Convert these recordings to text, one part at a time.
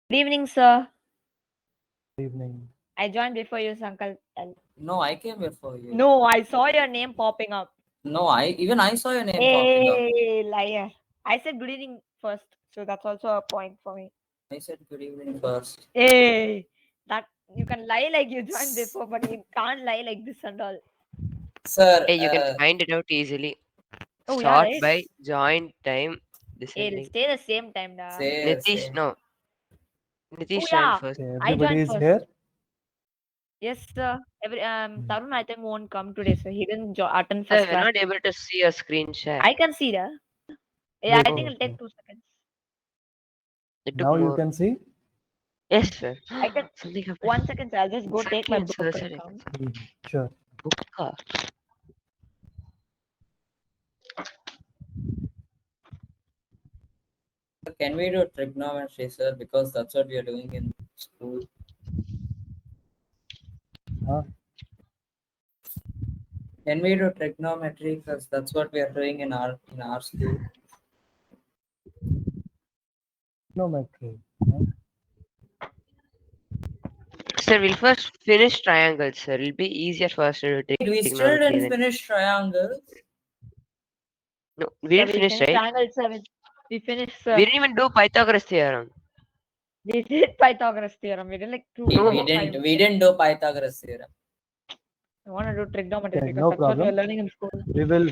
Good evening, sir. Evening. I joined before you, Uncle. No, I came before you. No, I saw your name popping up. No, I saw your name popping up. Hey, liar. I said good evening first, so that's also a point for me. I said good evening first. Hey, that you can lie like you joined before, but you can't lie like this and all. Sir, Hey, you can find it out easily. Oh yeah, Start right. by join time Hey, it'll descending. stay the same time, da. Nitish, say. no. Oh Nitish joined yeah, first. Okay, I everybody joined is first. here. Yes, sir. Hmm. Tarun I think won't come today, so he didn't attend Sir, first we're class. not able to see a screen share. I can see that. Yeah, Wait, I think wait, it'll take wait. 2 seconds. It took Now you more. can see. Yes, sir. I can Something happened. 1 second, sir. I'll just go take Exactly my on the book other and side I can come. see. Sure. Book. Can we do trigonometry, sir? Because that's what we are doing in school. Huh? Can we do trigonometry? Because that's what we are doing in our school. Trigonometry. Huh? Sir, we'll first finish triangles, sir. It'll be easier for us to do We still trigonometry didn't then. finish triangles. No, we So didn't we finish, finished right? triangle 7. We finished, We sir. didn't even do Pythagoras theorem. We did Pythagoras theorem. We did like 2, We, 4, we or 5. didn't we didn't do Pythagoras theorem. I want to do trigonometry Okay, because no that's what we're problem. learning in school. We will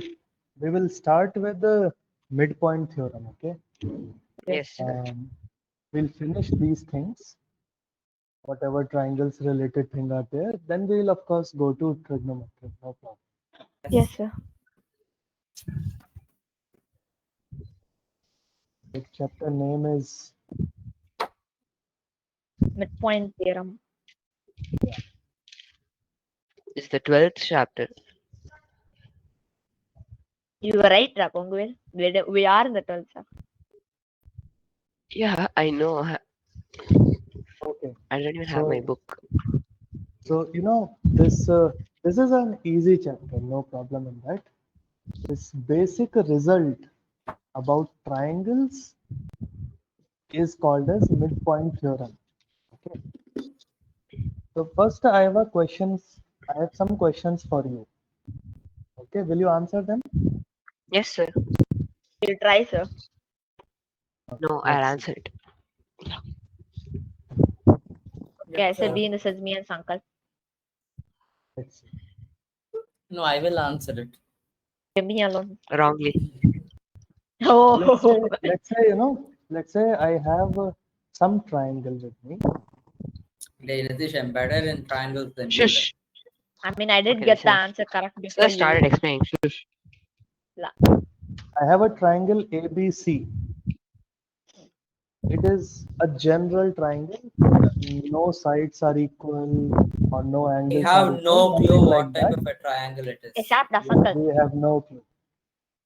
we will start with the midpoint theorem. Okay. Yes. Yes, sir. We'll finish these things. Whatever triangles related thing are there, then we will of course go to trigonometry. No problem. Yes, sir. The chapter name is Midpoint theorem. It's the 12th chapter. You were right, Rapongwil. We are in the 12th, sir. Yeah, I know. okay. I don't even have my So book. this is an easy chapter. No problem in that. This basic result about triangles is called as midpoint theorem. Okay. So first I have some questions for you. Okay, will you answer them? Yes, sir. We'll try, sir. No, I'll Let's see. answer it. Okay, I Yes, said sir. we in the says me and Sankal. Let's see. No, I will answer it. Me alone. Wrongly. Let's say Oh, let's say I have some triangle with me. Nitish, I'm better in triangles than you then. Shush. I mean, I did Okay, get the listen. answer correct before Sir you. started explaining. Shush. I have a triangle ABC. It is a general triangle. No sides are equal or no I angles are have equal, no clue nothing like what type that. of a triangle it Hey, is. sharp, da, Yes, Sankal. we have no clue.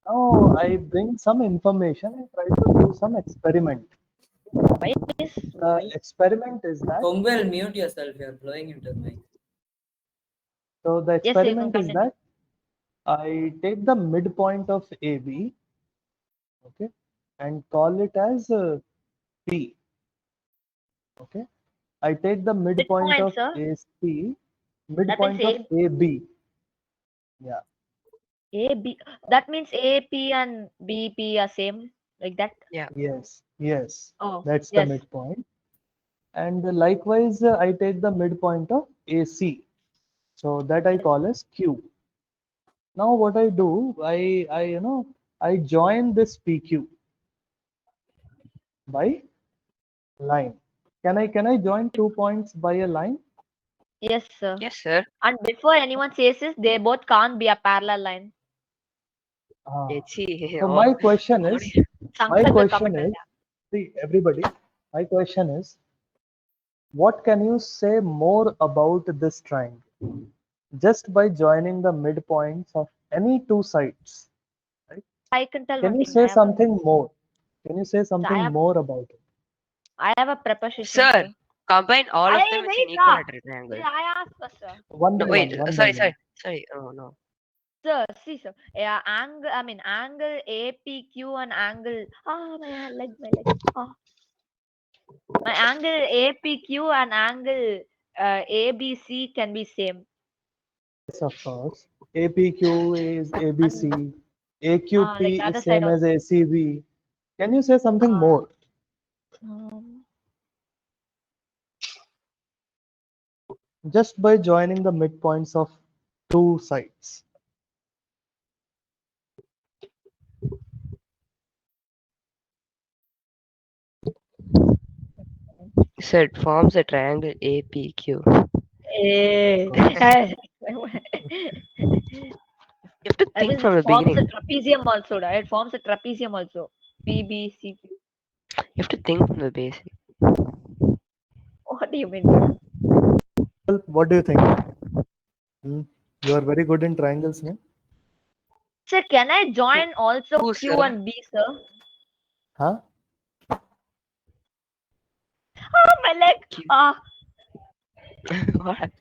Now I bring some information and try to do some experiment. Why is The why? experiment is that Kongwell, mute yourself. You're blowing into the mic. so the Yes, sir, you can experiment is continue. that I take the midpoint of AB, okay, and call it as P. Okay, I take the midpoint Midpoint, of sir. AC, That means midpoint of AB. Yeah, A, B. That means A, P, and B, P are same. Like that. Yeah. yes, Oh, that's the yes. midpoint. And likewise, I take the midpoint of AC, so that I Yes. call as Q. Now what I do, I join this PQ by line. Can I join 2 points by a line? Yes, sir. Yes, sir. And before anyone says this, they both can't be a parallel line. Ah. Let's see. So Oh, my Sankal will question comment on is, that. see everybody, my question is, what can you say more about this triangle? Just by joining the midpoints of any two sides, right? I can tell Can one you thing. say something more? Can you say I something have more about it? I have a preposition, sir, sir. combine all of them. I It's an wait, sir. equilateral triangle. I asked first, sir. One No, by wait. one, one by Sorry, one. sorry, sorry. Oh no. Sir, see, sir. Yeah, angle. I mean, angle APQ and angle. Ah, my leg, my leg. Ah, My angle APQ and angle ABC can be same. Yes, of course. APQ is ABC. Like AQP the other is side same as also. ACB. Can you say something more? Um, Just by joining the midpoints of two sides. So it forms a triangle APQ. eh, Of You have to I think think from it the forms a beginning. trapezium also, right? It forms a trapezium also. PBC. You have to think from the basic. What do you mean, bro? What do you think? Hmm? You are very good in triangles, no? Sir, can I join also Who, Q sir? and B, sir? Huh? Oh, my leg. Q. What?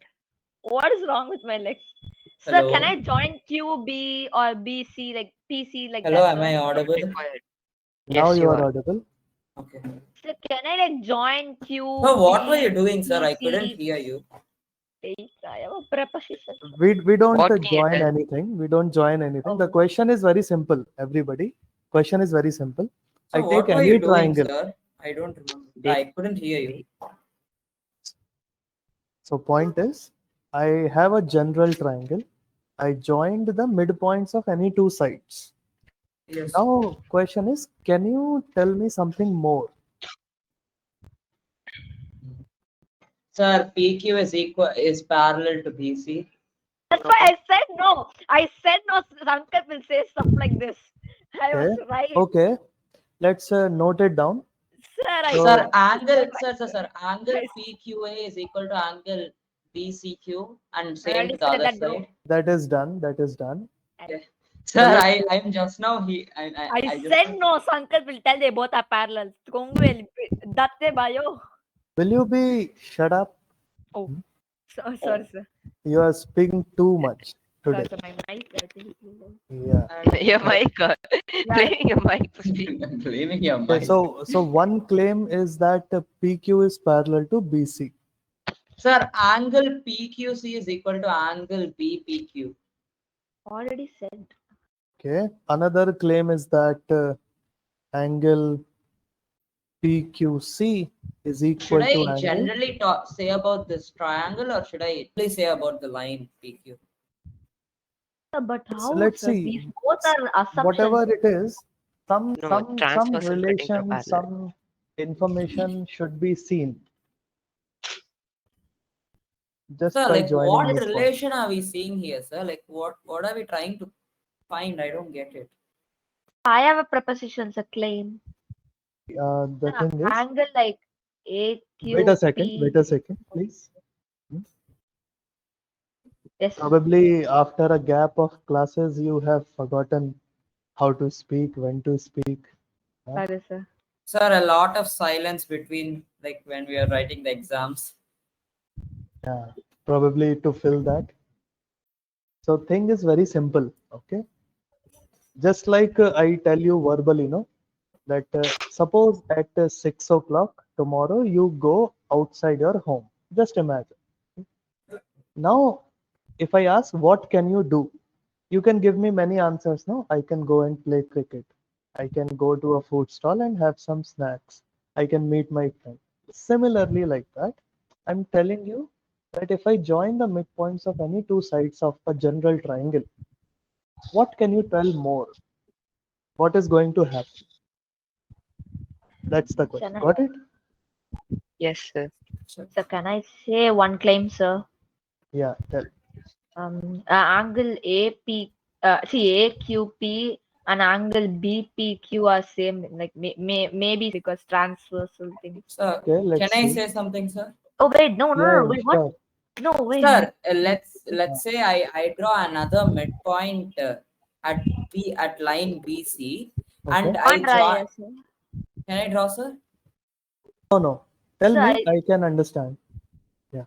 What is wrong with my legs? Sir, can Hello. I join QB or BC, like PC, like Hello, that, am sir? I audible? Required. Now Yes, you you are are. audible. Okay. Sir, can I like join So what were you QB, doing, sir? I couldn't PC? hear you. I have a preposition. We don't What can you join tell? anything. We don't join anything. The Oh, question is very simple, everybody. Question is very simple. I So take what were you any doing, triangle. sir? I don't remember. They, I couldn't hear you. So point is, I have a general triangle. I joined the midpoints of any two sides. Yes. Now, question is, can you tell me something more? Sir, PQ is parallel to BC. that's no. why I said no. I said no. Sankat will say stuff like this. I was Okay. right. Okay. Let's note it down. Sir, I So, Sir, said angle, right, sir, angle I PQA is equal to angle BCQ and same already to the said other that, bro. side. that is done. That is done. Yeah. So Sir, let's I'm just now I I just said no. Sankat will tell they both are parallel. Kongu datte bayo. will you be shut up? Oh, sorry, sir. You are speaking too much Sorry, today. sir. My mic, I think. Yeah. Your and mic. Blaming your mic for speaking. I'm blaming your Okay, mic. so one claim is that PQ is parallel to BC. Sir, angle PQC is equal to angle BPQ. Already said. Okay. Another claim is that angle PQC is Should equal to I angle. generally say about this triangle or should I only say about the line PQ? But So how, let's sir? see. These both are Whatever assumptions. it is, some No, some some transversal cutting from relation, parallel. some information should be seen just Sir, by like joining what midpoints. relation are we seeing here, sir? Like what are we trying to find? I don't get it. I have a preposition, a claim. The thing is, Angle like wait a second, please. Yes, Probably after a gap of classes, you have forgotten how to speak, when to speak. sorry, sir. Sir, a lot of silence between like when we are writing the exams. Yeah, probably to fill that. So thing is very simple. Okay, just like I tell you verbally, that suppose at 6 o'clock tomorrow you go outside your home. Just imagine. Now, if I ask what can you do, you can give me many answers. No, I can go and play cricket. I can go to a food stall and have some snacks. I can meet my friend. Similarly, like that, I'm telling you that if I join the midpoints of any two sides of a general triangle, what can you tell more? What is going to happen? That's the question. Can I, Got it? Yes, sir. sir, can I say one claim, sir? Yeah, tell. Angle AP, AQP and angle BPQ are same. Like maybe because transversal things. Sir, Okay, can let's I see. say something, sir? Oh wait, no, Yeah, wait, what? sure. No, wait. Sir, let's say I draw another midpoint at line BC Okay. and I Not try, join. yes, sir. Can I draw, sir? No, no. Tell Sir, me, I can understand. Yeah.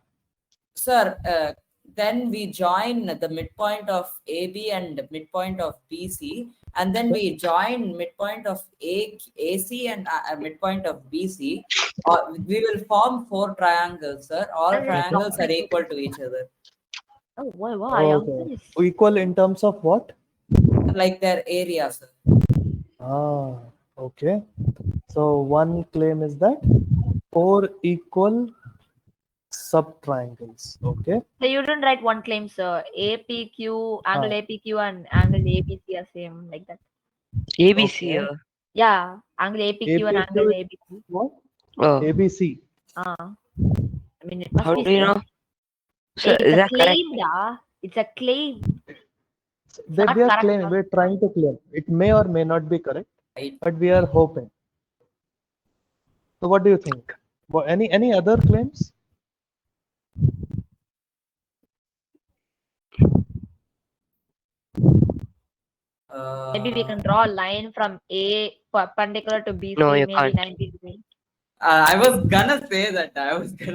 Sir, then we join the midpoint of AB and midpoint of BC and then we join midpoint of AC and midpoint of BC, we will form 4 triangles, sir. All That is triangles are complicated. equal to each other, Oh, why? Okay. Equal in terms of what? like their area, sir. Ah, okay. So one claim is that 4 equal subtriangles. Okay. So you didn't write one claim, sir. APQ, angle Ah, APQ and angle ABC are same, like that. ABC. okay. Yeah, angle APQ and APQ angle is ABC. what? Oh, ABC. I mean, it must how be do you same. know? So Hey, it's is a that correct? claim, da. It's a claim. It's They, not we are correct. claiming, we're trying to claim. It may or may not be correct, Right. but we are hoping. So what do you think? Any other claims? Maybe we can draw a line from A perpendicular to BC, No, you maybe can't. 90 degrees. I was gonna say that.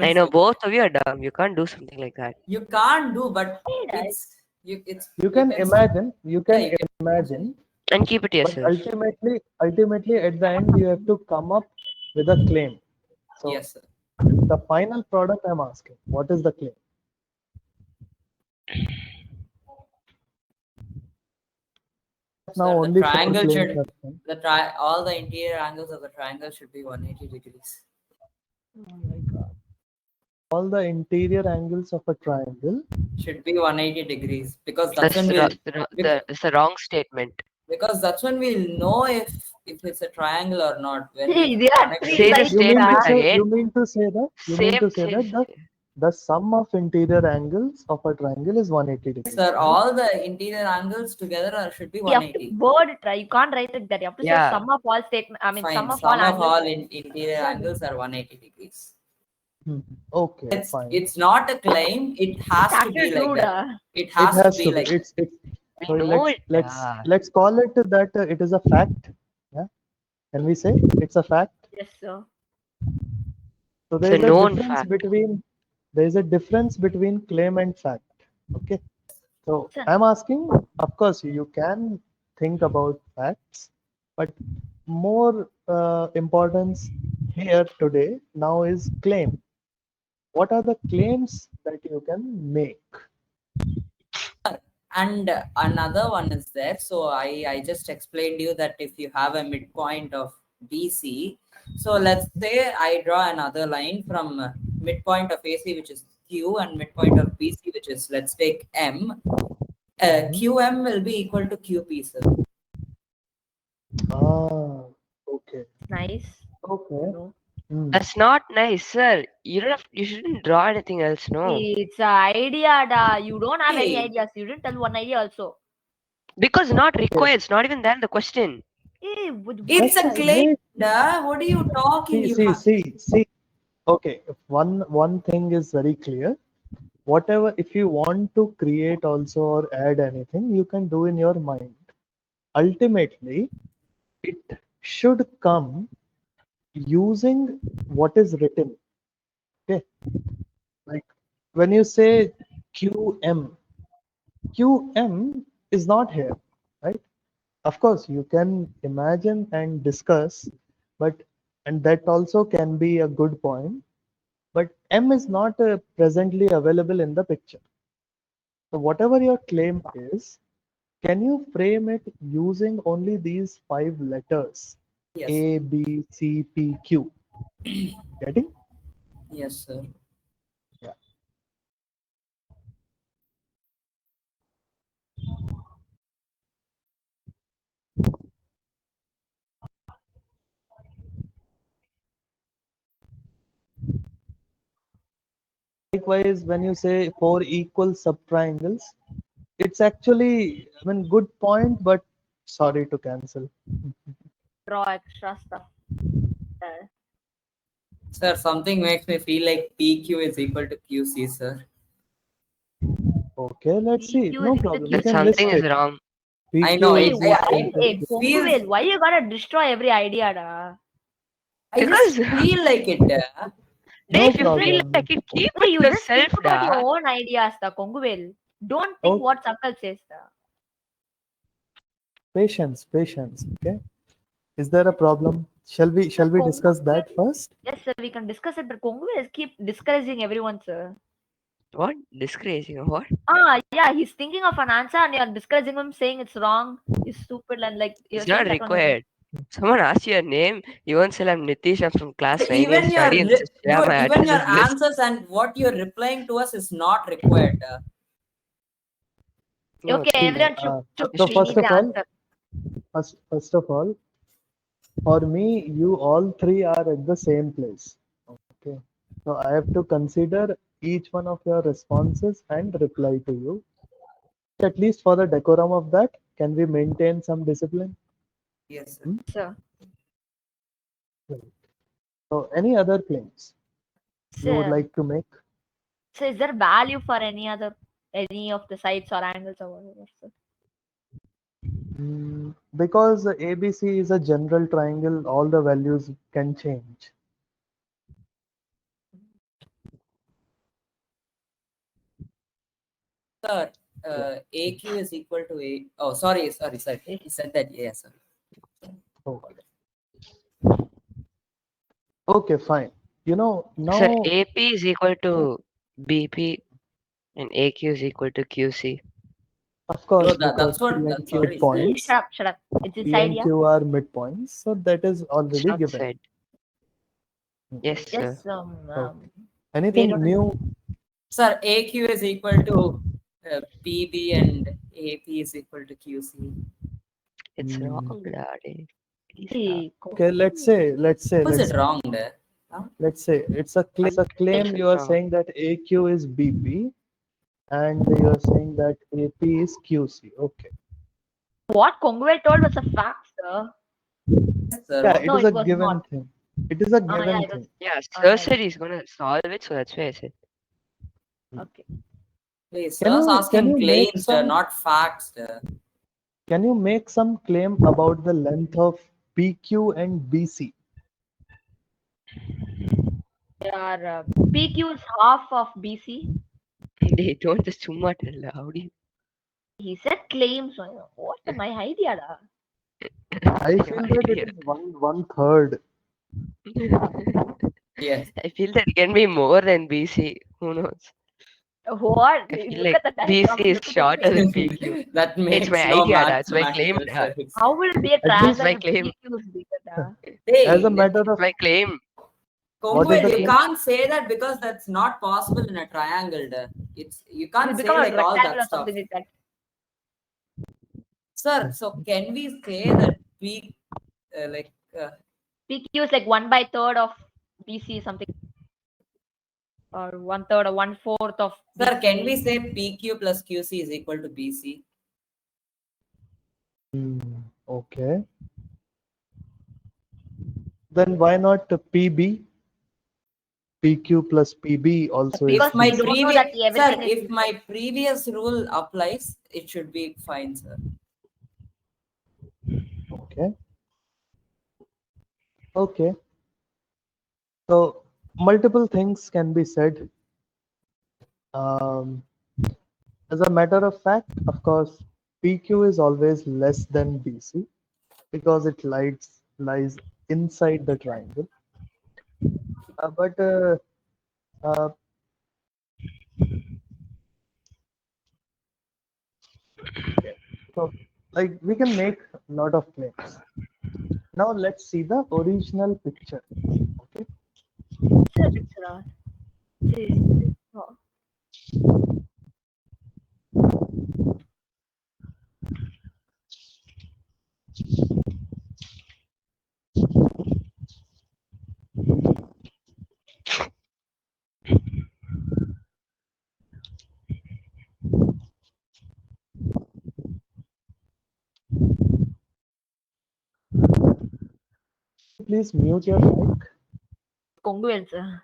I know both of you are dumb. You can't do something like that. You can't do, but Yeah, You can imagine, you yeah, can you can imagine, And keep it to but yourself. ultimately at the end you have to come up with a claim. So yes, sir. the final product I'm asking, what is the claim? Now Sir, the only 4 triangle claims should are done. all the interior angles of the triangle should be 180 degrees. Oh my god. All the interior angles of a triangle. Should be 180 degrees because that's when That's the wrong statement. we'll know if it's a triangle or not when we Hey, there are connect the three Say the sides, You mean to statement da. say again. you mean to say that you mean to say that the sum of interior angles of a triangle is 180 degrees. Sir, right? all the interior angles together should be You have to 180. word it, right? You can't write it that. You have to say Yeah. sum of all statement. I mean, Fine. sum of all Sum of angles. all interior angles are 180 degrees. Okay, It's fine. it's not a claim. It has It's to be actually like true, that. da. It It has to has be to be. like that. It's We so know it. let's call it that it is a fact. Yeah. Can we say it's a fact? Yes, sir. So It's a known fact. there is a difference between claim and fact. Okay. So Sir. I'm asking, of course, you can think about facts, but more importance here today now is claim. What are the claims that you can make? And another one is there. So I just explained you that if you have a midpoint of BC, so let's say I draw another line from midpoint of AC, which is Q, and midpoint of BC, which is, let's take M. QM will be equal to QP, sir. Ah, okay. Nice. Okay. No. That's not nice, sir. You shouldn't draw anything else, no. It's an idea, da. You don't have any Hey, ideas. You didn't tell one idea also. Because not required. It's not even there in the question. Hey, it's what a That's else? claim, great. da. What are you talking? You have See. Okay, if one thing is very clear. Whatever, if you want to create also or add anything, you can do in your mind. Ultimately, it should come using what is written. Okay, like when you say QM, QM is not here, right? Of course, you can imagine and discuss, but and that also can be a good point. But M is not presently available in the picture. So whatever your claim is, can you frame it using only these 5 letters? yes, A, B, C, P, Q. Getting? yes, sir. Yeah. Likewise, when you say 4 equal subtriangles, it's actually, I mean, good point, but sorry to cancel. Draw extra stuff. Uh, Sir, something makes me feel like PQ is equal to QC, sir. Okay, let's see. PQ is No equal to problem. You That can QC. list something is it. wrong. I know Hey, PQ is why? equal to Hey, it feels. Ponguvel, why you gotta destroy every idea, da? I Because just feel like it. no Dave, you feel problem. like it, keep Hey, it you to just think yourself, about your da. own ideas, da, Konguvel. Don't think Okay. what Uncle says, da. Patience. Okay. Is there a problem? Shall we discuss that first? Yes, sir, we can discuss it, but Kongu is keep discouraging everyone, sir. What? Discouraging or what? Yeah, he's thinking of an answer and you're discouraging him, saying it's wrong, he's stupid, and like you're It's saying not that only, right? required. Someone asks your name, you won't say I'm Nitish, I'm from class 9 years Even your study and just share dude, my even your attendance list. answers and what you're replying to us is not required. No, Okay, it's everyone Uh, should so we need the answer. first of all, for me, you all three are at the same place. Okay. So I have to consider each one of your responses and reply to you. At least for the decorum of that, can we maintain some discipline? Yes, sir. Hmm? Sir. Right. So any other claims you would Sir, like to make? so is there value for any of the sides or angles or whatever, sir? Because ABC is a general triangle, all the values can change. Sir, AQ is equal to A. Oh, sorry. He said that. Yes, sir. Okay. Okay, fine. Sir, Now, AP is equal to BP and AQ is equal to QC. of course, No, because that's P what and that's Q already said. points, Shut up. It's P inside and here. Q are midpoints, so that is It's already not given. said. Yes, sir. Yes, Okay. we Anything don't new? Sir, AQ is equal to PB and AP is equal to QC. It's wrong, Mm, Daddy. Please stop. see. Okay, Who's it wrong there? Huh? let's say it's a claim. It's You are wrong. saying that AQ is BP, and you are saying that AP is QC. Okay. What Konguvel told was a fact, sir. Yes, sir. Yeah, What? it No, is it a was given not. thing. It is a Yeah, given it was. thing. Yeah, Yeah, sir said he's gonna solve it, so that's why I said. okay. Please, Can sir's you asking make claims, some not facts. Sir. Can you make some claim about the length of PQ and BC? PQ is half of BC. They don't just chumma tell. How do you? He said claims. What my idea? Da? I Your feel that it idea. is one third. Yes. I feel that it can be more than BC. Who knows? What? I feel Look like at the BC diagram. is Look at the shorter than shape. PQ. That It's makes my no idea, that's my claim. mathematical sense. How will it be a At least, triangle My with claim. PQ is bigger? Da? as a Hey, matter It's of my claim. what is Kongu, the you claim? can't say that because that's not possible in a triangle. It's you It will can't say become a like all rectangle that or stuff. something like that. Sir, so can we say that we like PQ is like 1/3 of BC something, or 1/3 or 1/4 of sir, can we BC. say PQ plus QC is equal to BC? Okay. Then why not PB? PQ plus PB also is Because If we my QC. don't know previous that sir, everything is if my previous rule applies, it should be fine, sir. Okay. Okay. So multiple things can be said. Um, as a matter of fact, of course, PQ is always less than BC because it lies inside the triangle. But uh, okay. So like we can make a lot of claims. Now let's see the original picture. Okay. a picture. See. Oh. Please mute your mic. Congruence. Sir.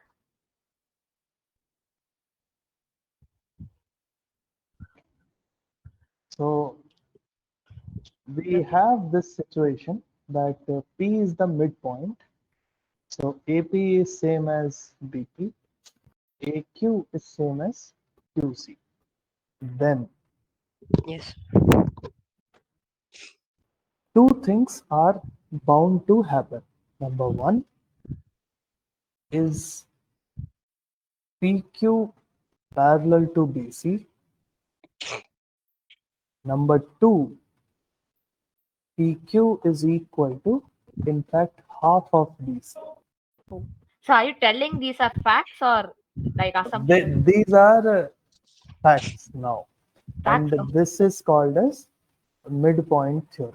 So we have this situation that P is the midpoint. So AP is same as BP. AQ is same as QC. Then Yes. two things are bound to happen. Number one is PQ parallel to BC. Number two, PQ is equal to, in fact, half of BC. Oh. So are you telling these are facts or like assumptions? These are facts now, and Facts. Oh. this is called as midpoint theorem.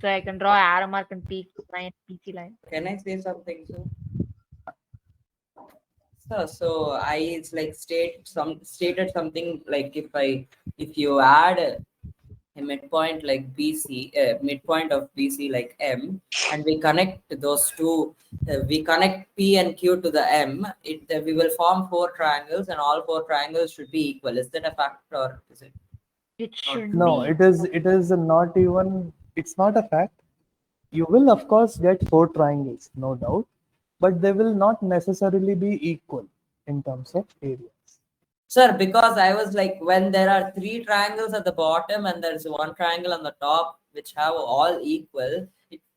So I can draw arrow mark and PQ line, PC line. Can I say something, sir? So I it's like stated something like if you add a midpoint like BC, midpoint of BC like M, and we connect those two, we connect P and Q to the M, we will form four triangles, and all four triangles should be equal. Is that a fact, or is it It not? should No, be. it is not even, it's not a fact. You will of course get four triangles, no doubt, but they will not necessarily be equal in terms of areas. Sir, because I was like, when there are three triangles at the bottom and there's one triangle on the top which have all equal,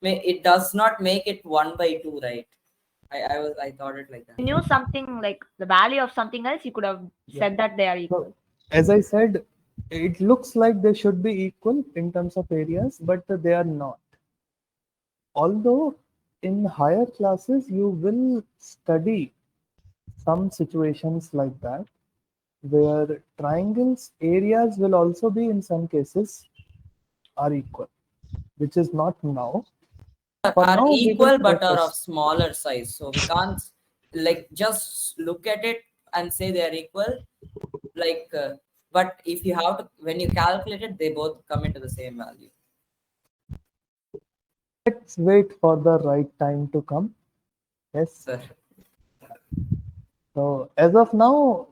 it does not make it 1/2, right? I thought it like that. You knew something like the value of something else, you could have Yeah. said that they are So, equal. as I said, it looks like they should be equal in terms of areas, but they are not. Although in higher classes, you will study some situations like that, where triangles areas will also be in some cases are equal, which is not now. For Are now, we will equal but are of focus. smaller size. So we can't like just look at it and say they are equal. Like, but if you have to, when you calculate it, they both come into the same value. Let's wait for the right time to come. Yes. Sir. So as of now,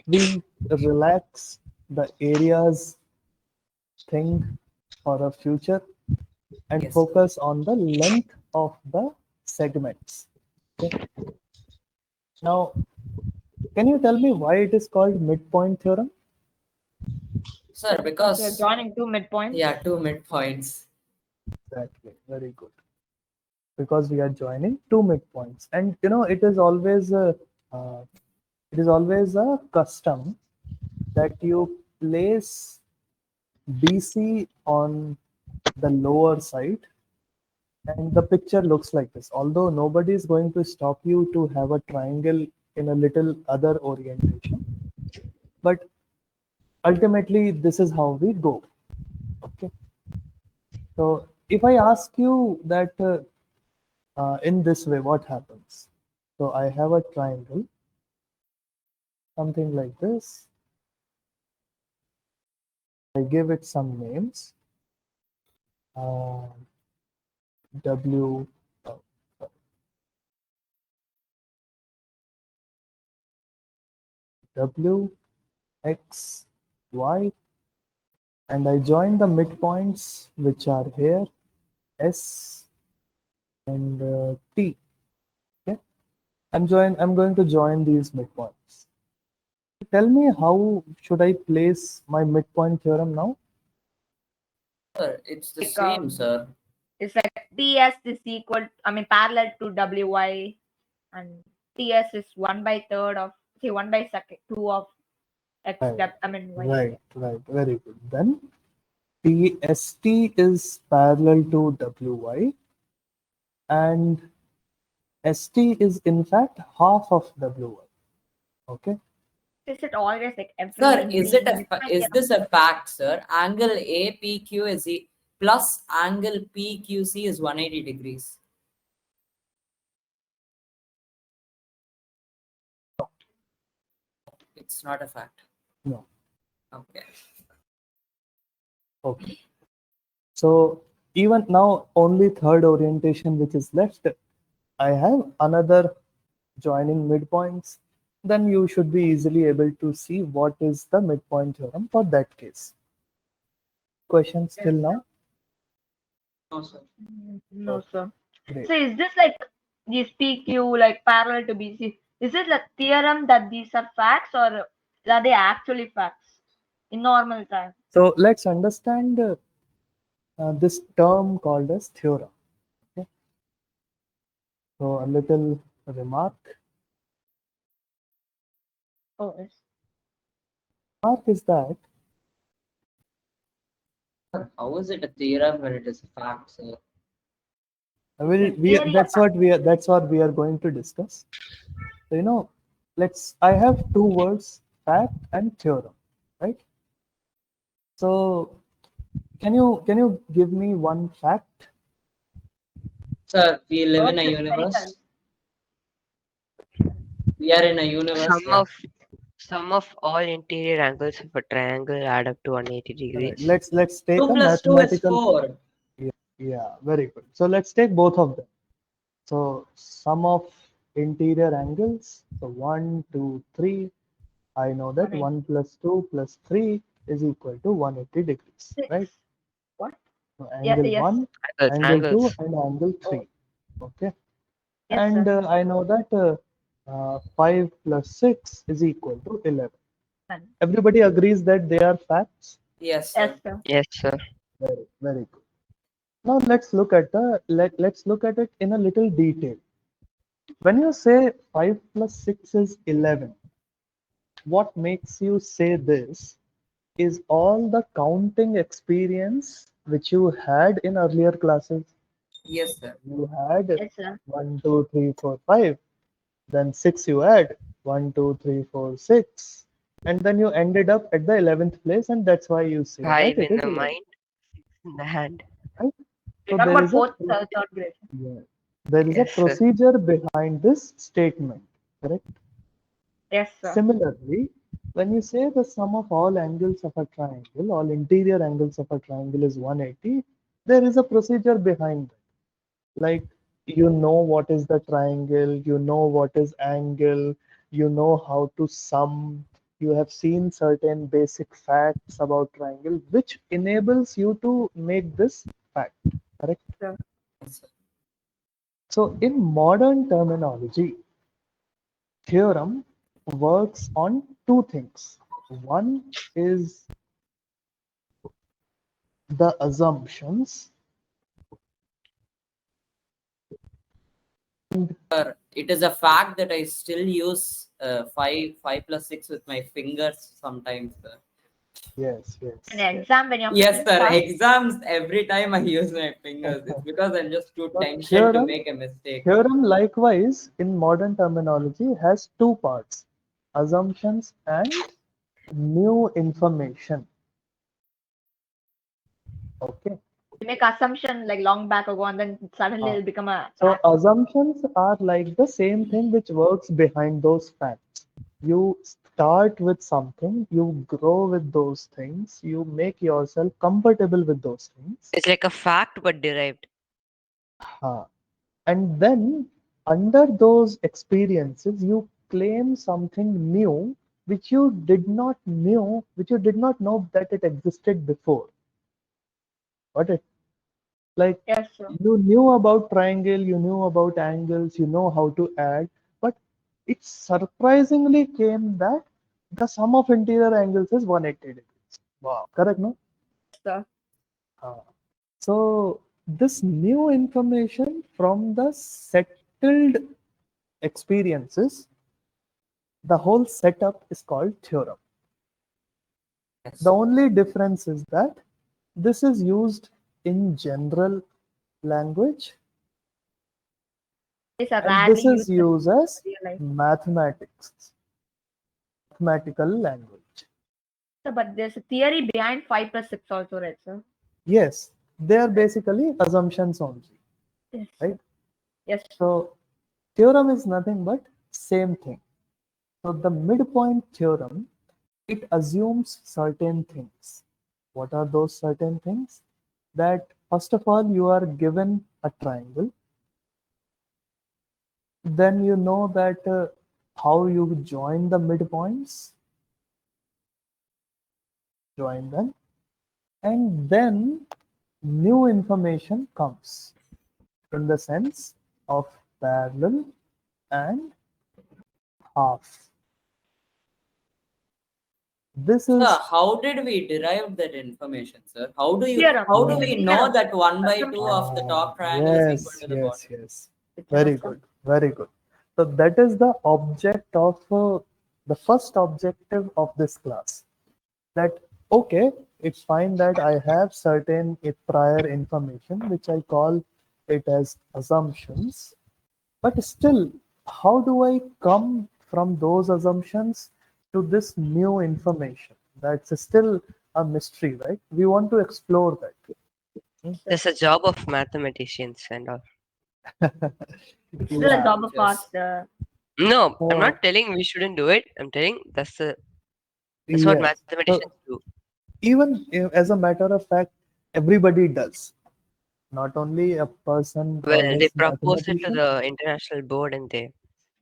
we relax the areas thing for a future and Yes. focus on the length of the segments. Okay. Now, can you tell me why it is called midpoint theorem? Sir, So because joining two midpoints. yeah, two midpoints. Exactly. Very good. Because we are joining two midpoints, and you know uh, it is always a custom that you place BC on the lower side, and the picture looks like this. Although nobody is going to stop you to have a triangle in a little other orientation, but ultimately this is how we go. Okay. So if I ask you that in this way, what happens? So I have a triangle, something like this. I give it some names. Uh, W, uh, W, X, Y, and I join the midpoints which are here, S and T. Okay, I'm going to join these midpoints. Tell me, how should I place my midpoint theorem now? Sir, it's the Like same, sir. it's like TS is equal, I mean parallel to WY, and TS is 1/3 of, say, 1/2 two of X Right, depth, I mean Y. right. Very good. Then TST is parallel to WY, and ST is in fact half of WY. Okay. Is it always like Sir, every is it a midpoint is theorem? this a fact, sir? Angle APQ is plus angle PQC is 180 degrees. It's not a fact. No. Okay. Okay. So even now, only third orientation which is left, I have another joining midpoints. Then you should be easily able to see what is the midpoint theorem for that case. Questions till now? No, sir. No, sir. Great. So is this like these PQ like parallel to BC? Is it like theorem that these are facts, or are they actually facts in normal time? So let's understand this term called as theorem. Okay? So a little remark. Oh, yes. Remark is that How is it a theorem when it is a fact, sir? Theory of that's what we are going to discuss. So, I have two words, fact and theorem, right? So can you give me one fact? Sir, we live Earth in a is universe. spherical. We are in a universe, Sum yeah. of sum of all interior angles of a triangle add up to 180 All right, degrees. let's take 2 a plus 2 is mathematical. 4. Yeah, very good. So let's take both of them. So sum of interior angles. So 1, 2, 3. I know that 180. 1 plus 2 plus 3 is equal to 180 degrees, 6. right? What? So Yeah, angle yes. 1, angle 2, Angles. and angle Oh, 3. Okay. yes, And sir. I know that 5 plus 6 is equal to 11. None. Everybody agrees that they are facts. Yes, Yes, sir. sir. Yes, sir. Very, very good. Now let's look at it in a little detail. When you say 5 plus 6 is 11, what makes you say this is all the counting experience which you had in earlier classes. Yes, sir. You had Yes, sir. 1, 2, 3, 4, 5. Then 6 you add 1, 2, 3, 4, 6. And then you ended up at the 11th place, and that's why you say that 5 it in is the 11. mind, 6 in the hand. Right? We're So talking there about is a fourth, third grade. yeah, there is a Yes, sir. procedure behind this statement, correct? Yes, sir. Similarly, when you say the sum of all angles of a triangle, all interior angles of a triangle is 180, there is a procedure behind that. Like, you know what is the triangle, you know what is angle, you know how to sum, you have seen certain basic facts about triangle, which enables you to make this fact, correct? Sir. Yes, sir. So in modern terminology, theorem works on two things. One is the assumptions, and Sir, it is a fact that I still use 5 plus 6 with my fingers sometimes, sir. yes, In yes. exam, when your Yes, fingers sir. are Exams, every time I use my fingers. It's because I'm just too So tension to make a mistake. theorem likewise in modern terminology has two parts, assumptions and new information. Okay. you make assumption like long back ago, and then suddenly it'll become a So fact. assumptions are like the same thing which works behind those facts. You start with something, you grow with those things, you make yourself comfortable with those things. It's like a fact but derived. And then under those experiences, you claim something new which you did not know that it existed before. Got it? Like, Yes, sir. you knew about triangle, you knew about angles, you know how to add, but it surprisingly came that the sum of interior angles is 180 degrees. Wow, correct, no? Sir. Uh, so this new information from the settled experiences, the whole setup is called theorem. Yes, The sir. only difference is that this is used in general language, These are and this rarely is used in used as real life. mathematical language. Sir, but there's a theory behind 5 plus 6 also, right, sir? Yes, they are basically assumptions only, Yes, right? sir. Yes, sir. So theorem is nothing but same thing. So the midpoint theorem, it assumes certain things. What are those certain things? That first of all, you are given a triangle, then you know that how you join the midpoints, join them, and then new information comes in the sense of parallel and half. This Sir, is how did we derive that information, sir? How do Theorem. we uh, know Theorem. that 1/2 Assumption. of the top triangle is equal yes, to the yes, bottom? yes. It's an Very assumption. good, very good. So that is the object of the first objective of this class. That okay, it's fine that I have certain prior information which I call it as assumptions, but still, how do I come from those assumptions to this new information? That's still a mystery, right? We want to explore that. That's a job of mathematicians and all. It's still a Yeah. job of ours. Just No, I'm So not telling we shouldn't do it. I'm telling that's what yes. mathematicians So do. even as a matter of fact, everybody does. Not only a person Well, they is propose it to mathematician. the international board and they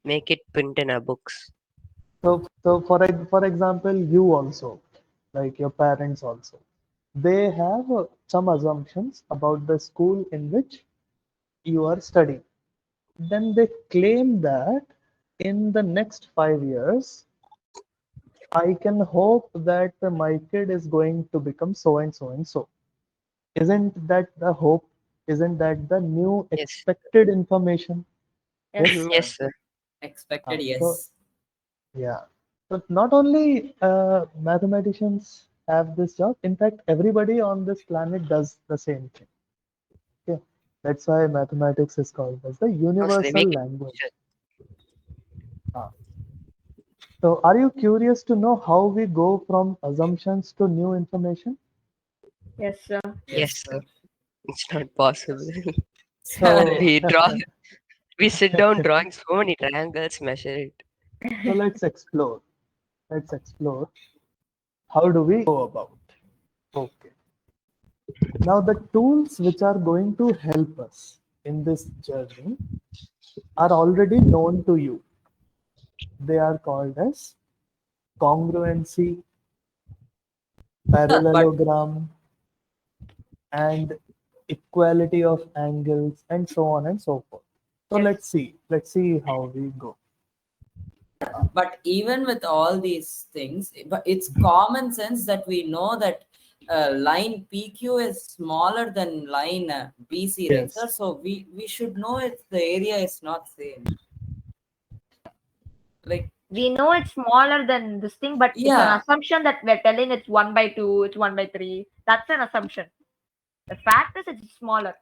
make it print in our books. So for example, you also, like your parents also, they have some assumptions about the school in which you are studying. Then they claim that in the next 5 years, I can hope that my kid is going to become so and so and so. Isn't that the hope? Isn't that the new Yes. expected information? Yes. Yes. Yes, sir. expected, So yes. yeah. So not only mathematicians have this job. In fact, everybody on this planet does the same thing. Okay. That's why mathematics is called as the Also, they universal make it. language. Ah. So are you curious to know how we go from assumptions to new information? Yes, sir. Yes, Yes, sir. sir. It's not possible. Sir, So we draw. We sit down drawing so many triangles, measure it. so let's explore. Let's explore. How do we go about? Okay. Now the tools which are going to help us in this journey are already known to you. They are called as congruency, sir, but parallelogram, and equality of angles, and so on and so forth. So Yes. let's see. Let's see how we go. but even with all these things, but it's common sense that we know that line PQ is smaller than line BC, right, sir? Yes. So we should know if the area is not same. Like, We know it's smaller than this thing, but it's an yeah, assumption that we're telling it's 1/2, it's 1/3. That's an assumption. The fact is it's smaller.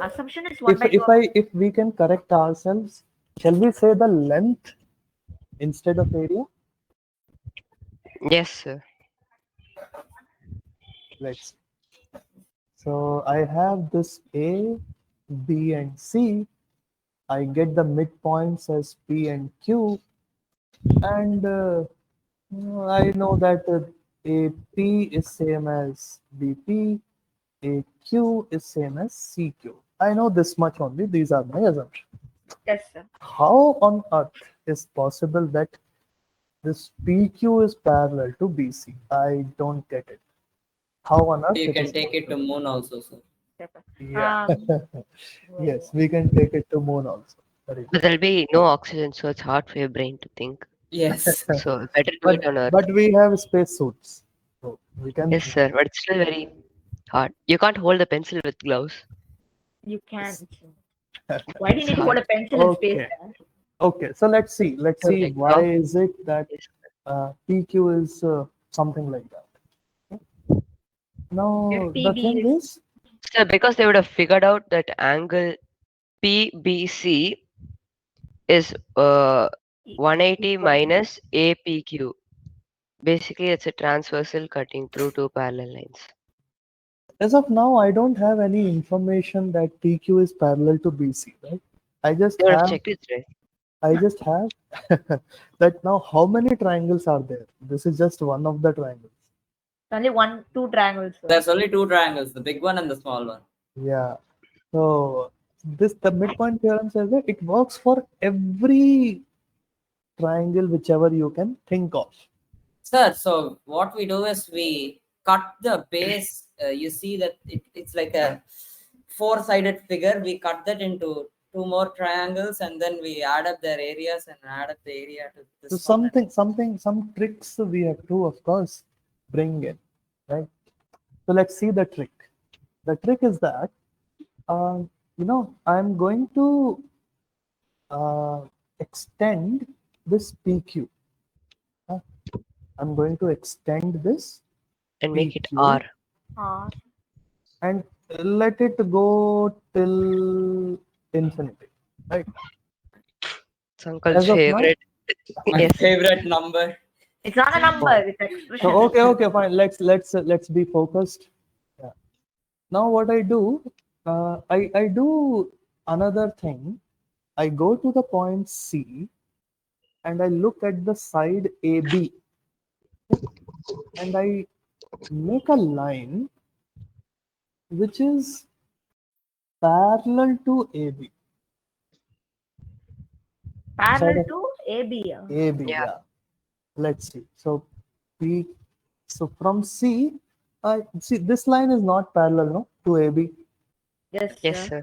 Assumption is one If by two. if we can correct ourselves, shall we say the length instead of area? Yes, sir. Let's. So I have this A, B, and C. I get the midpoints as P and Q, and I know that AP is same as BP, AQ is same as CQ. I know this much only. These are my assumptions. Yes, sir. How on earth is possible that this PQ is parallel to BC? I don't get it. How on earth you it can is take it to possible? moon also, sir. Yes, sir. Yeah. Yes, So we can take it to moon also. Very But good. there'll be no oxygen, so it's hard for your brain to think. Yes. So better do it But on Earth. but we have space suits, so we can Yes, think. sir. But it's still very hard. You can't hold a pencil with gloves. you can. Why do you It's need to hold hard. a pencil in space? Okay. Sir? Okay. So let's see. Let's So see like why long. is it that Yes. PQ is something like that. If Now the PB thing is is, So because they would have figured out that angle PBC is 180 equal. minus APQ. Basically, it's a transversal cutting through two parallel lines. as of now, I don't have any information that PQ is parallel to BC, right? I just You would have have checked it, right? I just have that now how many triangles are there? This is just one of the triangles. Only one, two triangles, sir. There's only two triangles, the big one and the small one. Yeah. So this the midpoint theorem says that it works for every triangle whichever you can think of. Sir, so what we do is we cut the base. You see that it's like a four-sided figure. We cut that into two more triangles and then we add up their areas and add up the area to So this one. some tricks we have to, of course. bring in, right? So let's see the trick. The trick is that, I'm going to extend this PQ. I'm going to extend this And make it PQ R. and let it go till infinity, right? It's Uncle's As of now, favorite. My Yes. favorite number. It's not a number, Oh. it's expression. So okay, fine. Let's be focused. Yeah. Now what I do, I do another thing. I go to the point C and I look at the side AB and I make a line which is parallel to AB. Parallel Side to AB. AB, Yeah. yeah. Let's see. So P. So from C, see this line is not parallel, no, to AB. Yes, Yes, sir. sir.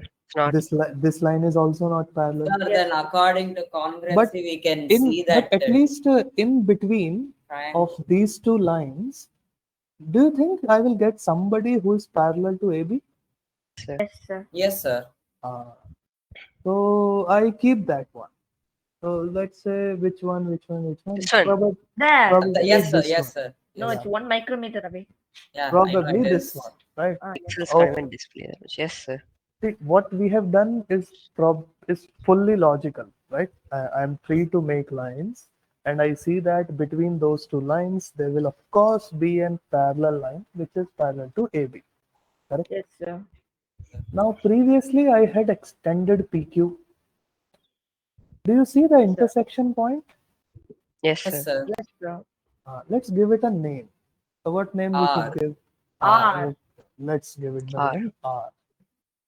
It's not. This line is also not parallel. Sir, Yes. then according to congruency, But we can see but that at least in between triangle. of these two lines, do you think I will get somebody who is parallel to AB? Sir. Yes, sir. Yes, sir. So I keep that one. So let's say which one? This one. There. Probably Yes, sir. this Yes, one. sir. No, Yes, it's 1 micrometer away. yeah, I know Probably it this is. one, right? Yes. Pixels Okay. can't even display that much. Yes, sir. See, what we have done is fully logical, right? I'm free to make lines, and I see that between those two lines, there will of course be a parallel line which is parallel to AB. Correct? Yes, sir. Now, previously I had extended PQ. Do you see the intersection point? Yes, Yes, sir. sir. Yes, sir. Let's give it a name. So what name we should R. give? R. Okay, let's give it the R. name R.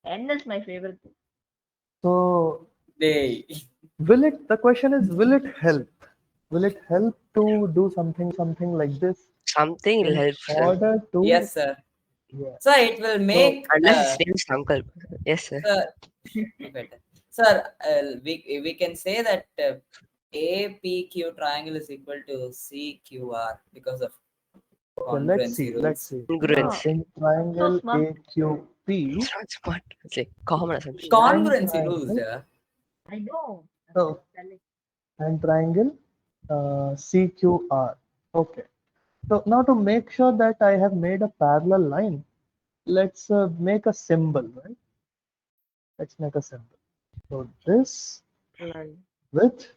N is my favorite. So Day. the question is, will it help? Will it help to do something like this Something will in help, sir. order to? Yes, sir. Yeah. So it will make Unless his name is Uncle. Yes, sir. sir, better. Sir, we can say that APQ triangle is equal to CQR because of Okay, let's see. congruency rules. Let's see. Congruency. In triangle smart. AQP, It's not smart. It's like common assumption. Congruency rules, triangle. yeah. I know. Oh, and triangle CQR. Okay. So now to make sure that I have made a parallel line, let's make a symbol, right? Let's make a symbol. So this with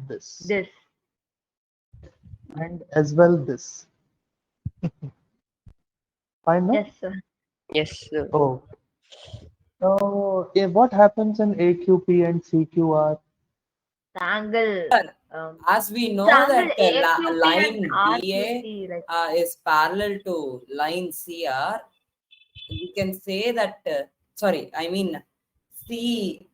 this, This. and as well this. Fine, no? Yes, sir. Yes, sir. Oh. So what happens in AQP and CQR? The angle. As we know The that angle AQP line and BA RQP, like, is parallel to line CR, we can say that, sorry, I mean, C,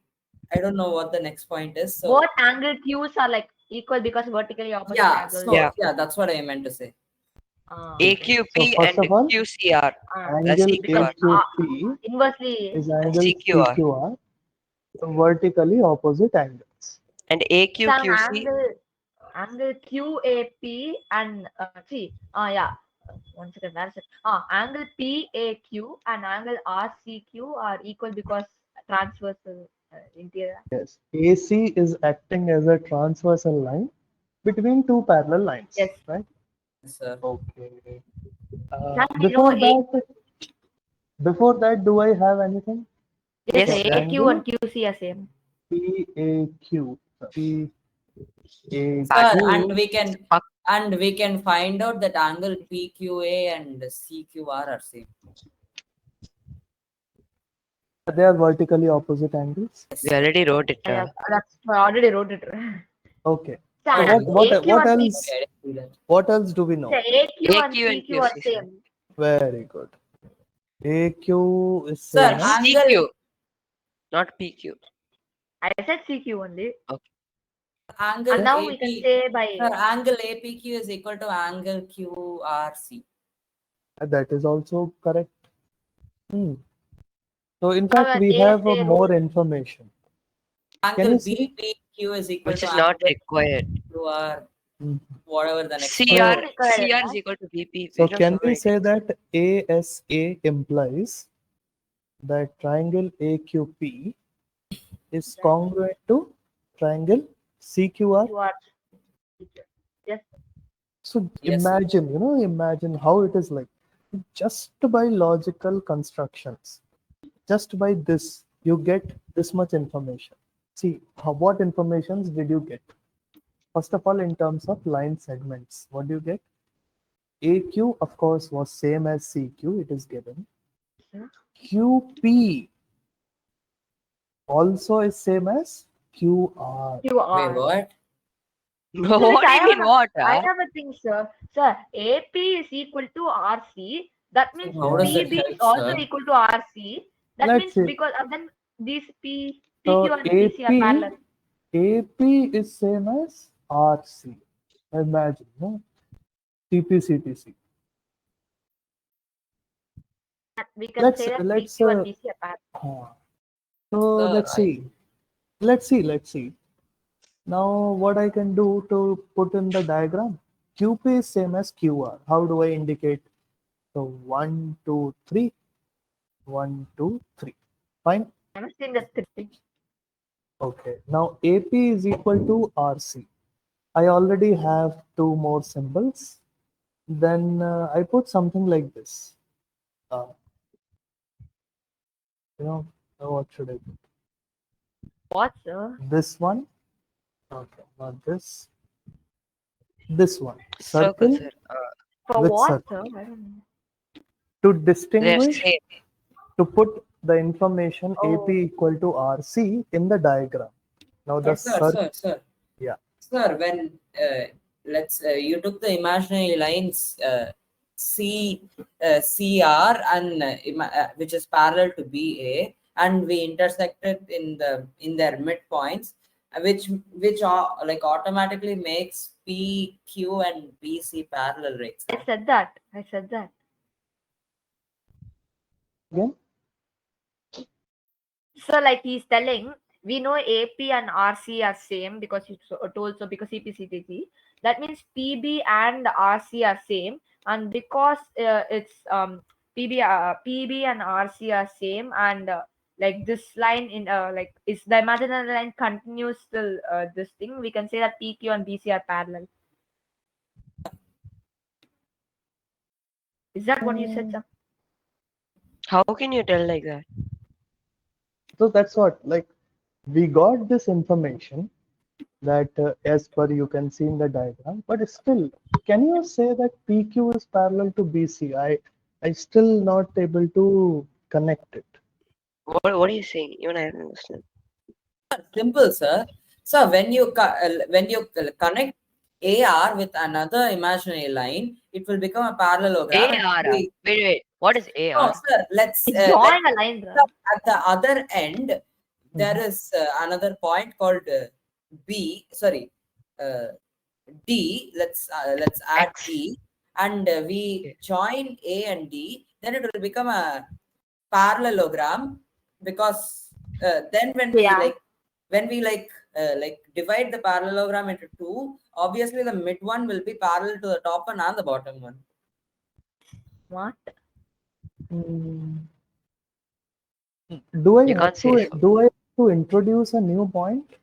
I don't know what the next point is. So, both angle Qs are like equal because vertically opposite yeah, angles. so, Yeah. yeah, that's what I meant to say. AQP So first and of all, QCR. angle because CQR. AQP inversely. is angle CQR. CQR, vertically opposite angles. And It's an AQQC. angle QAP and yeah. One second, where is it? Angle PAQ and angle RCQ are equal because transversal interior. Yes, AC is acting as a transversal line between two parallel lines, Yes. right? Yes, sir. Okay. Exactly, no, Before that, do I have anything? Yes, Yes, sir. sir. AQ and QC are same. PAQ. PAQ. Sir, Fuck. and we can find out that angle PQA and CQR are same. They are vertically opposite angles. We already wrote it. Yeah, that's I already wrote it. Okay. So, So what AQ and else? Okay, I didn't see that. What else do we know? So AQ and AQ and PQ are QC, sir. same. Very good. AQ is Sir, same as angle CQ, not PQ. I said CQ only. angle And now AP, we can say by sir, angle APQ is equal to angle QRC. that is also correct. So in fact, we have ASA more rule. information. Angle you see? BPQ is equal Which to is not angle required. QR. whatever the next CR, one. CR is equal to BP. So We know can so we many say things. that ASA implies that triangle AQP is congruent to triangle CQR? You are. Yes. So Yes, sir. imagine, imagine how it is like. Just by logical constructions, just by this, you get this much information. See, what informations did you get? First of all, in terms of line segments, what do you get? AQ, of course, was same as CQ, it is given. Sir. QP also is same as QR. You Wait, are. what? So like What do you mean what? I have a thing, sir. Sir, AP is equal to RC. That So means how Yeah. does that PB is help, also sir? equal to RC. That Let's means see. because then these PQ So and BC are parallel. AP is same as RC. Imagine, TPCTC. We can Let's say that let's PQ and BC are parallel. so Sir, let's see. Let's see. Now what I can do to put in the diagram? QP is same as QR. How do I indicate? So 1, 2, 3. 1, 2, 3. Fine. I'm saying that three. Okay. Now AP is equal to RC. I already have two more symbols. Then I put something like this. Uh, what should I put? What, sir? This one. Okay, not this. This one. Circle, Circle sir. For with what, circle. sir? I don't know. To They're distinguish, same. to put the information AP Oh, equal to RC in the diagram. Now the but sir, circle. sir, sir, Yeah. sir, when you took the imaginary lines CR and which is parallel to BA, and we intersected in their midpoints, which are like automatically makes PQ and BC parallel, right, sir? I said that. I said that. Again. So like he's telling, we know AP and RC are same because you told so because CPCTC. That means PB and RC are same, and because it's PB and RC are same, and like this line in like is the imaginary line continues till this thing, we can say that PQ and BC are parallel. Is that what you said, sir? How can you tell like that? So that's what, like, we got this information that as per you can see in the diagram, but still, can you say that PQ is parallel to BC? I still not able to connect it. What are you saying? Even I don't understand. Simple, sir. So when you connect AR with another imaginary line, it will become a parallelogram. And AR. Wait. What is no, AR? sir. Let's It's drawing a line, bro. at the other end there is another point called B. Sorry, uh, D. Let's add X. D, and we Okay. join A and D. Then it will become a parallelogram because then Yeah. when we like divide the parallelogram into two, obviously the mid one will be parallel to the top one and the bottom one. What? Mm, Do I You can't have say to so. do I have to introduce a new point?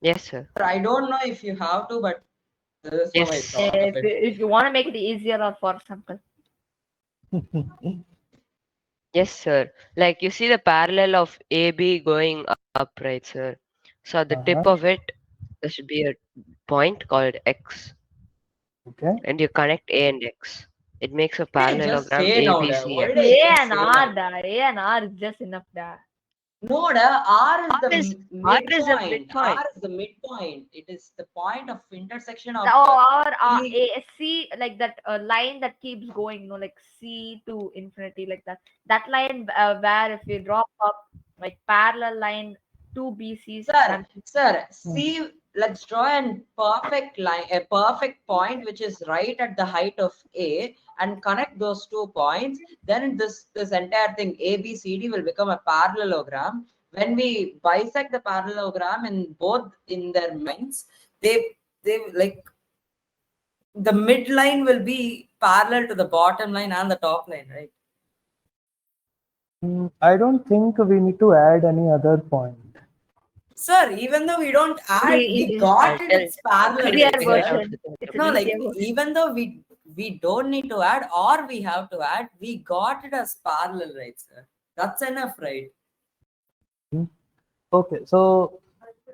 Yes, sir. I don't know if you have to, but this is how I Yes. thought of it. If you want to make it easier or for example. Yes, sir. Like you see the parallel of AB going up, right, sir? So at the tip Uh-huh. of it, there should be a point called X, Okay. and you connect A and X. It makes a I just parallelogram say now, what ABCX. did I A just and say R, now? A and R is just enough there. No, R is R the is R is a midpoint. midpoint. R is the midpoint. It is the point of intersection of Or C. a C, like that line that keeps going, like C to infinity, like that. That line where if we drop up like parallel line, two BCs Sir, can. see, let's draw a perfect line, a perfect point which is right at the height of A, and connect those 2 points. Then this entire thing ABCD will become a parallelogram. When we bisect the parallelogram in both in their minds, they like the midline will be parallel to the bottom line and the top line, right? I don't think we need to add any other point. Sir, even though we don't add, we It's got I'll it, tell. it's parallel, easier right, Figure it sir? out version. with It's No, an like easier version. even though we don't need to add or we have to add, we got it as parallel, right, sir? That's enough, right? Okay, so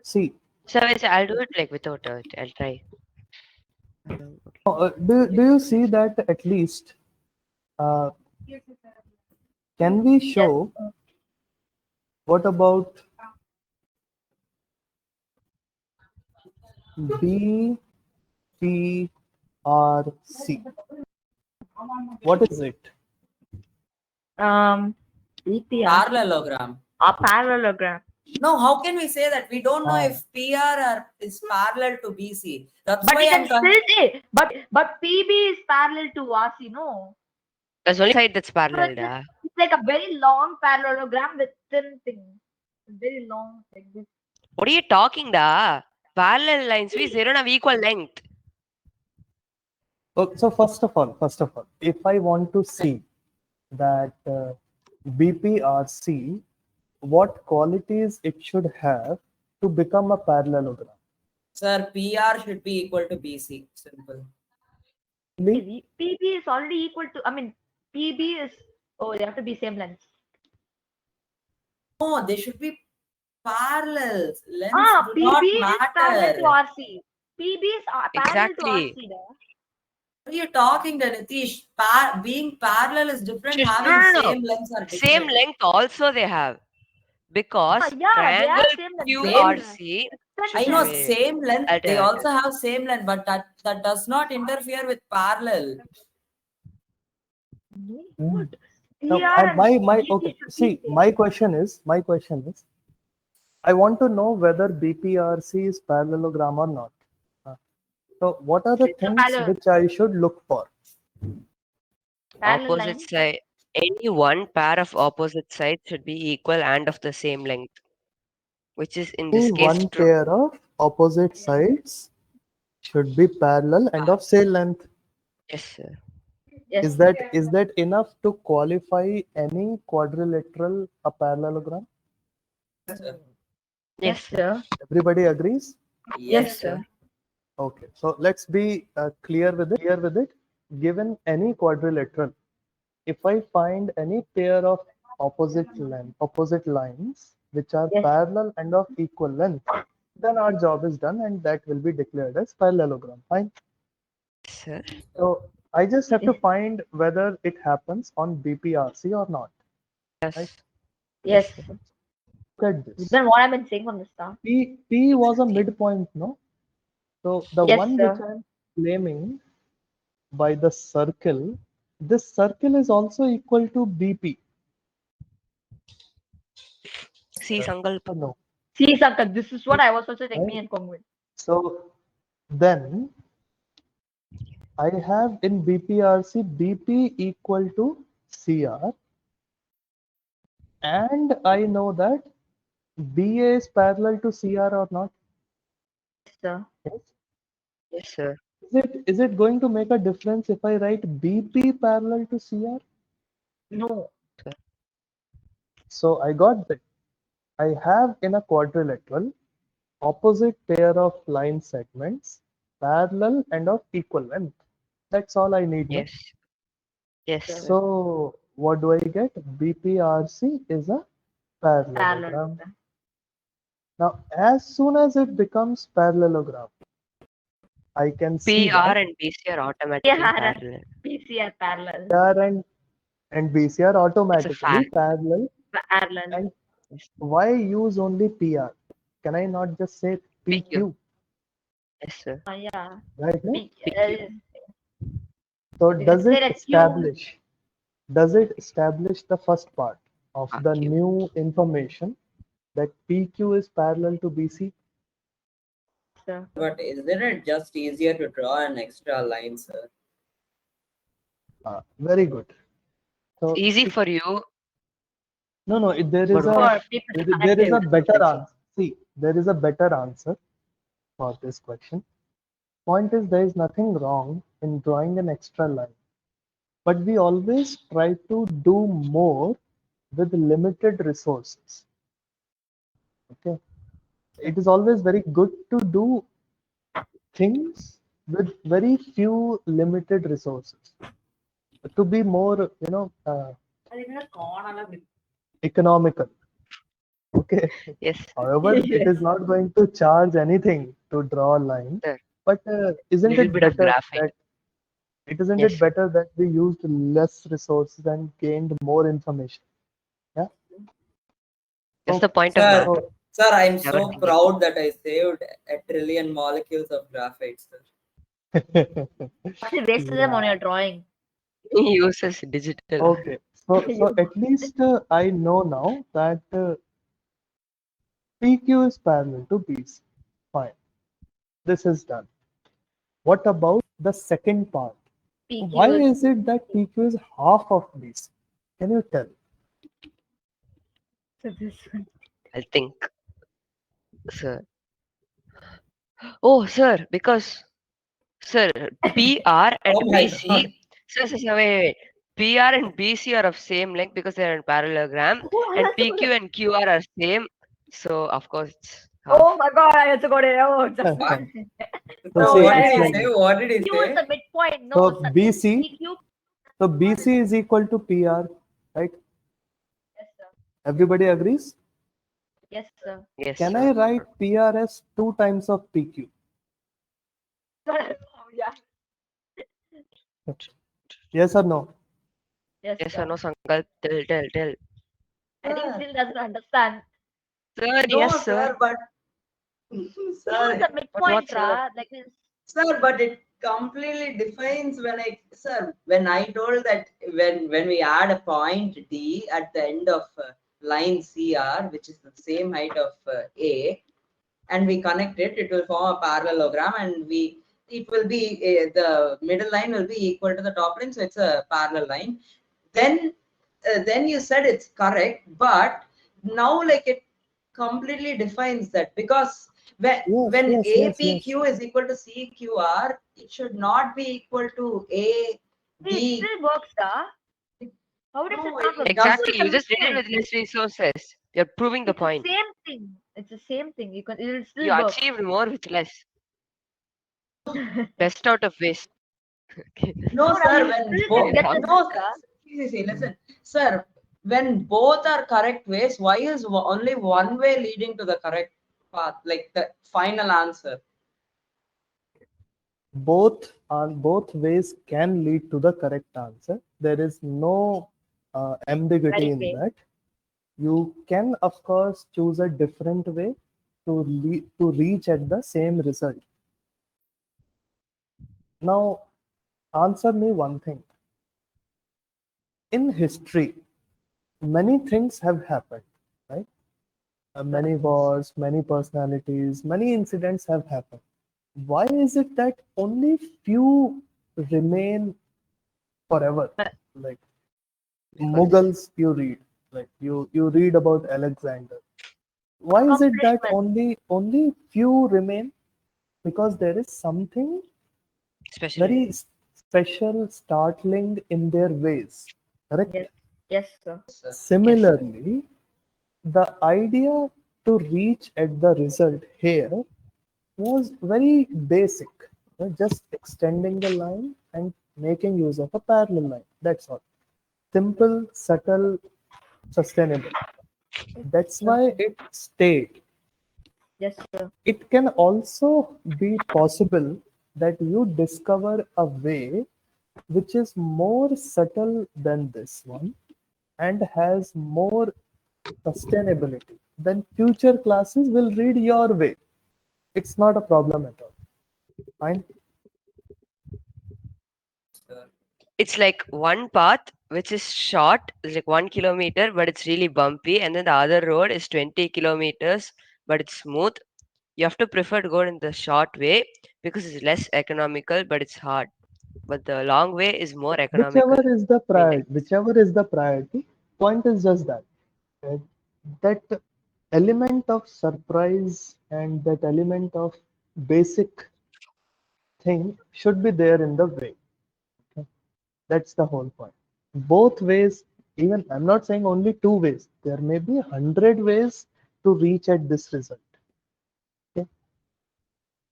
see, So I'll do it like without it. I'll try. do you see that at least uh, can we Yes. show what about B, P, R, C? What is it? EPR. Parallelogram. A parallelogram. No, how can we say that? We don't know Ah. if is parallel to BC. That's But why you can I'm still say, but PB is parallel to RC, no? There's only side that's So parallel, da. it's like a very long parallelogram with thin thing. Very long like this. What are you talking, da? Parallel lines, they don't have equal length. So first of all, if I want to see that BPRC, what qualities it should have to become a parallelogram? Sir, PR should be equal to BC. Simple. PB is already equal to, I mean, PB is, oh, they have to be same length. No, they should be parallels. Lengths do PB not is parallel to matter. RC. PB is parallel to Exactly. RC. Da. What are you talking to, Nitish? Being parallel is different. No, Having no, no. same lengths are Same different. length also they have. Because Yeah, they triangle have same length. Same. QRC. I know Extension. same length. I'll They tell. also have same length, but that does not interfere with parallel. Mm. What? Now, PR and my GP okay. should See, be same. my question is, I want to know whether BPRC is parallelogram or not. So, what are the It's a things which I should look for? parallel Opposite line. side. Any one pair of opposite sides should be equal and of the same length. Which is in this Any case one true. pair of opposite sides should be parallel and of same length. Yes, sir. Yes. Is that enough to qualify any quadrilateral a parallelogram? Yes, sir. Sir. Everybody agrees? Yes, sir. Okay, so let's be clear with it. Given any quadrilateral, if I find any pair of opposite lines which are Yes. parallel and of equal length, then our job is done and that will be declared as parallelogram. Fine. Yes, sir. So I just have to find whether it happens on BPRC or not. Yes. Right? Yes. sir. Look at this. Then what I've been saying from the start. P was a midpoint, no? So the Yes, one which sir. I'm claiming by the circle, this circle is also equal to BP. See, Sankalpa. No, See, Sankar, this is what I was also taking right? in common. So then I have in BPRC BP equal to CR, and I know that BA is parallel to CR or not. Yes, sir. Yes. Yes, sir. Is it going to make a difference if I write BP parallel to CR? No. So I got that. I have in a quadrilateral opposite pair of line segments parallel and of equal length. That's all I need. No? Yes. Yes, sir. So what do I get? BPRC is a parallelogram. Parallelogram. Now, as soon as it becomes parallelogram, I can see PR that and BC are automatically PR and parallel. PCR parallel. PR and BC are It's a automatically fact. parallel. Parallel. And why use only PR? Can I not just say PQ. PQ? Yes, sir. Yeah. Right? No? PQ. So You can say that Q. does it establish the first part of the PQ. new information that PQ is parallel to BC? Sir. But isn't it just easier to draw an extra line, sir? Very good. It's So easy for you, no, there but is why? For people to there connect is it. a better answer. See, there is a better answer for this question. Point is, there is nothing wrong in drawing an extra line, but we always try to do more with limited resources. Okay, it is always very good to do things with very few limited resources to be more, economical. Okay. Yes, However, it is not going to charge anything to draw a line, sir. but isn't Little it bit of better graphite. that isn't Yes, it better that we used less resources and gained more information? Yeah. that's So, the point of Sir, math. so sir, I'm Never so thinking. proud that I saved a trillion molecules of graphite, sir. Actually, wasted them on yeah. your drawing. He uses digital. Okay. So You- at least I know now that PQ is parallel to BC. Fine. This is done. What about the second part? Why PQ is is it that PQ is half of BC? Can you tell? this one. I think, sir. Oh, sir, because sir, PR and Oh my BC. god. Sir, wait. PR and BC are of same length because they are in parallelogram, and PQ and QR are same. So of course it's half. Oh my god, I also got it. Oh, just What? So no, So see, what did he yeah. say? explain. What did he Q is say? the midpoint. No, So BC, PQ. so BC is equal to PR, right? Yes, sir. Everybody agrees? Yes, sir. Yes, Can sir. I write PR as 2 times of PQ? Oh, yeah. Yes or no? Yes, Yes or sir. no, Sankalp? Tell. I think Sir, still doesn't understand. Sir, yes, no, sir. sir, but Q is sir, the What, midpoint, sir? Like this. sir, but it completely defines when I told that when we add a point D at the end of line CR, which is the same height of A, and we connect it, it will form a parallelogram, and it will be the middle line will be equal to the top line, so it's a parallel line. Then you said it's correct, but now like it completely defines that, because Yes, when yes, yes, yes. APQ is equal to CQR, it should not be equal to See, it AB. still works, How does it No, not work? it Q doesn't. is Exactly. the You just did it midpoint. with less resources. You're proving the It's the point. same thing. It's the same thing. It will You still work. achieved more with less. Best out of waste. Okay. No, No, sir. you will When still both, get the no, result, see, listen, sir. When both are correct ways, why is only one way leading to the correct path, like the final answer? Both ways can lead to the correct answer. There is no ambiguity right in way. that. You can, of course, choose a different way to reach at the same result. Now, answer me one thing. In history, many things have happened, right? Many wars, many personalities, many incidents have happened. Why is it that only few remain forever? Like Because Mughals, you read about Alexander. Why is it that Accomplishment. only few remain? Because there is something special. very special, startling in their ways. Correct? Yes. Yes, sir. Sir. Yes. Similarly, the idea to reach at the result here was very basic. Just extending the line and making use of a parallel line. That's all. Simple, subtle, sustainable. That's Sir. why it stayed. Yes, sir. It can also be possible that you discover a way which is more subtle than this one and has more sustainability. Then future classes will read your way. It's not a problem at all. Fine. Sir. It's like one path which is short, it's like 1 kilometer, but it's really bumpy, and then the other road is 20 kilometers, but it's smooth. You have to prefer to go in the short way because it's less economical, but it's hard. But the long way is more economical. Maintenance. Whichever is the priority, point is just that. uh, that element of surprise and that element of basic thing should be there in the way. Okay? That's the whole point. Both ways, even I'm not saying only two ways, there may be 100 ways to reach at this result. Okay?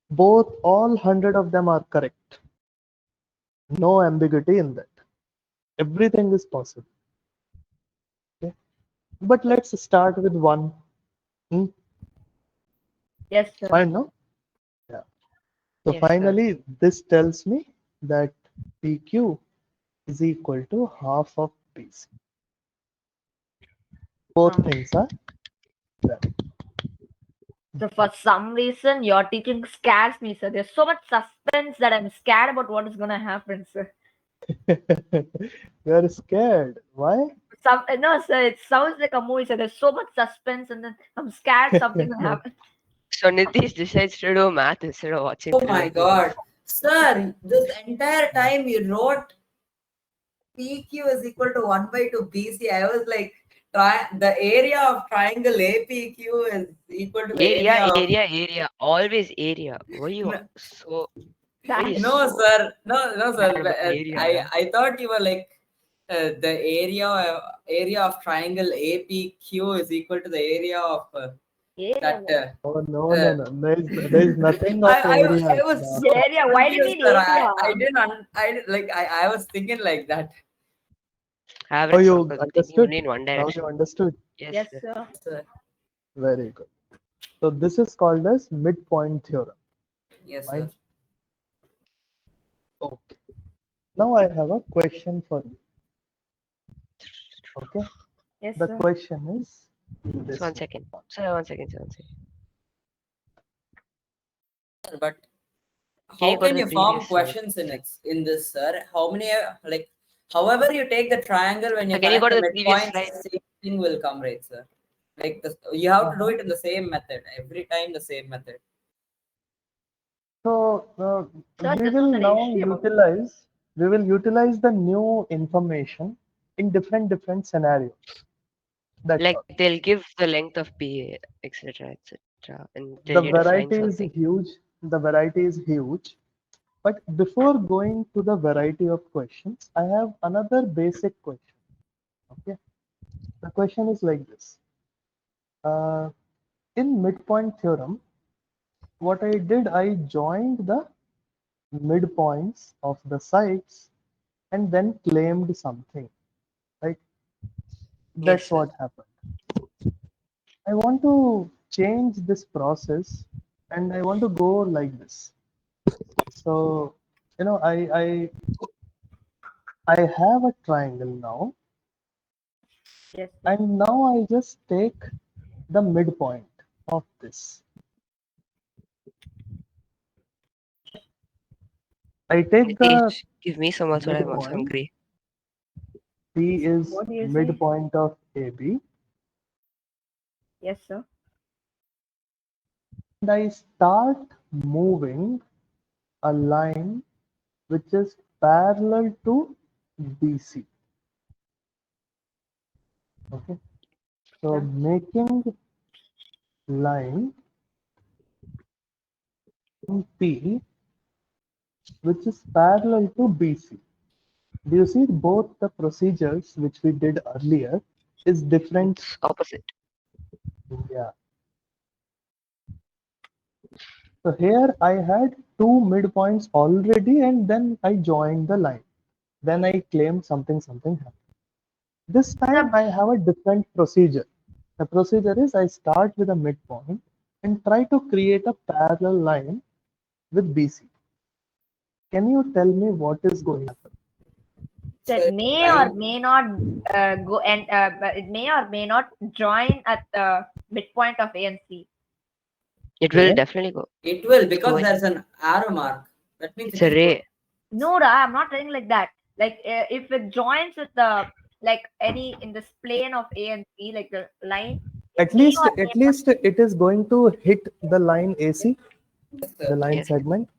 Both, all 100 of them are correct. No ambiguity in that. Everything is possible. Okay? But let's start with one. Yes, sir. Fine, no? Yeah. So Yes, sir. finally, this tells me that PQ is equal to half of PC. Both things are there. So for some reason, your teaching scares me, sir. There's so much suspense that I'm scared about what is gonna happen, sir. You are scared. Why? No, sir. It sounds like a movie, sir. There's so much suspense, and then I'm scared something will happen. So Nitish decides to do math instead of watching Oh my thriller god. movies. Sir, this entire time you wrote PQ is equal to 1 by 2 BC. I was like, the area of triangle APQ is equal to the area of... Area. Always area. Why you No, so? Why you no, so sir. No, mad sir. about area, man? I thought you were like the area of triangle APQ is equal to the area of that. Oh no, no, no. There is nothing of I area. was No. so Area. Why do you confused, need sir. area? I didn't. I was thinking like that. Average Oh, you circle thinking understood? only in one Now direction. you understood. Yes, Yes, sir. sir. Sir. Very good. So this is called as midpoint theorem. Yes, Fine. sir. Okay. Now I have a question for you. Okay. Yes, The sir. question is this So one second. Sir, one second. But Can you how go to can the you form previous slide? questions in this, sir? How many like however you take the triangle when you Can you go connect to the the previous midpoints, slide? same thing will come, right, sir? Like this, you have to do Uh-huh. it in the same method every time, the same method. So Sir, we this will was an now issue. utilize the new information in different scenarios. That's Like all. they'll give the length of PA, etc., etc., and tell The you to find variety is something. huge. The variety is huge. But before going to the variety of questions, I have another basic question. Okay. The question is like this. In midpoint theorem, what I did, I joined the midpoints of the sides and then claimed something, right? Yes, That's sir. what happened. I want to change this process and I want to go like this. So, I have a triangle now, Yes, sir. and now I just take the midpoint of this. I take the Nitish, give me some also. I'm also midpoint. hungry. P is What do you say? midpoint of AB, Yes, sir. and I start moving a line which is parallel to BC. Okay, so Yeah. making line in P which is parallel to BC. Do you see both the procedures which we did earlier is different? It's opposite. Yeah. So here I had two midpoints already and then I joined the line. Then I claimed something happened. This time I have a different procedure. The procedure is I start with a midpoint and try to create a parallel line with BC. Can you tell me what is going to happen? So So it may or line, may not go and but it may or may not join at the midpoint of A and C. It will Okay. definitely go. it will It's because going. there's an arrow mark. That means It's it a is going. ray. No, I'm not saying like that. Like if it joins with the like any in this plane of A and C, like the line, it At may least or may not. it is going to hit the line AC, Yes, the sir. line Yes, segment.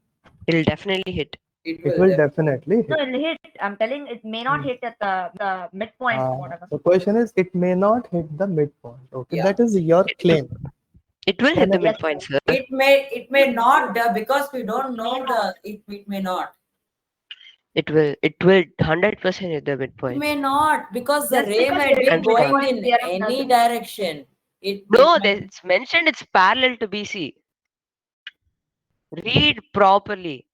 it'll definitely hit. It It will will definitely. definitely No, hit. it'll hit. I'm telling it may not hit at the midpoint or whatever. The question is, it may not hit the midpoint. Okay, Yeah. that is your claim. It will hit the Yes, midpoint, sir. It may not because we don't know it may not. It will 100% hit the It midpoint. may not because the Just ray because might we are be I'm hitting going sure. midpoint in theorem any doesn't. direction. It No, might, it's mentioned it's parallel to BC. Read properly.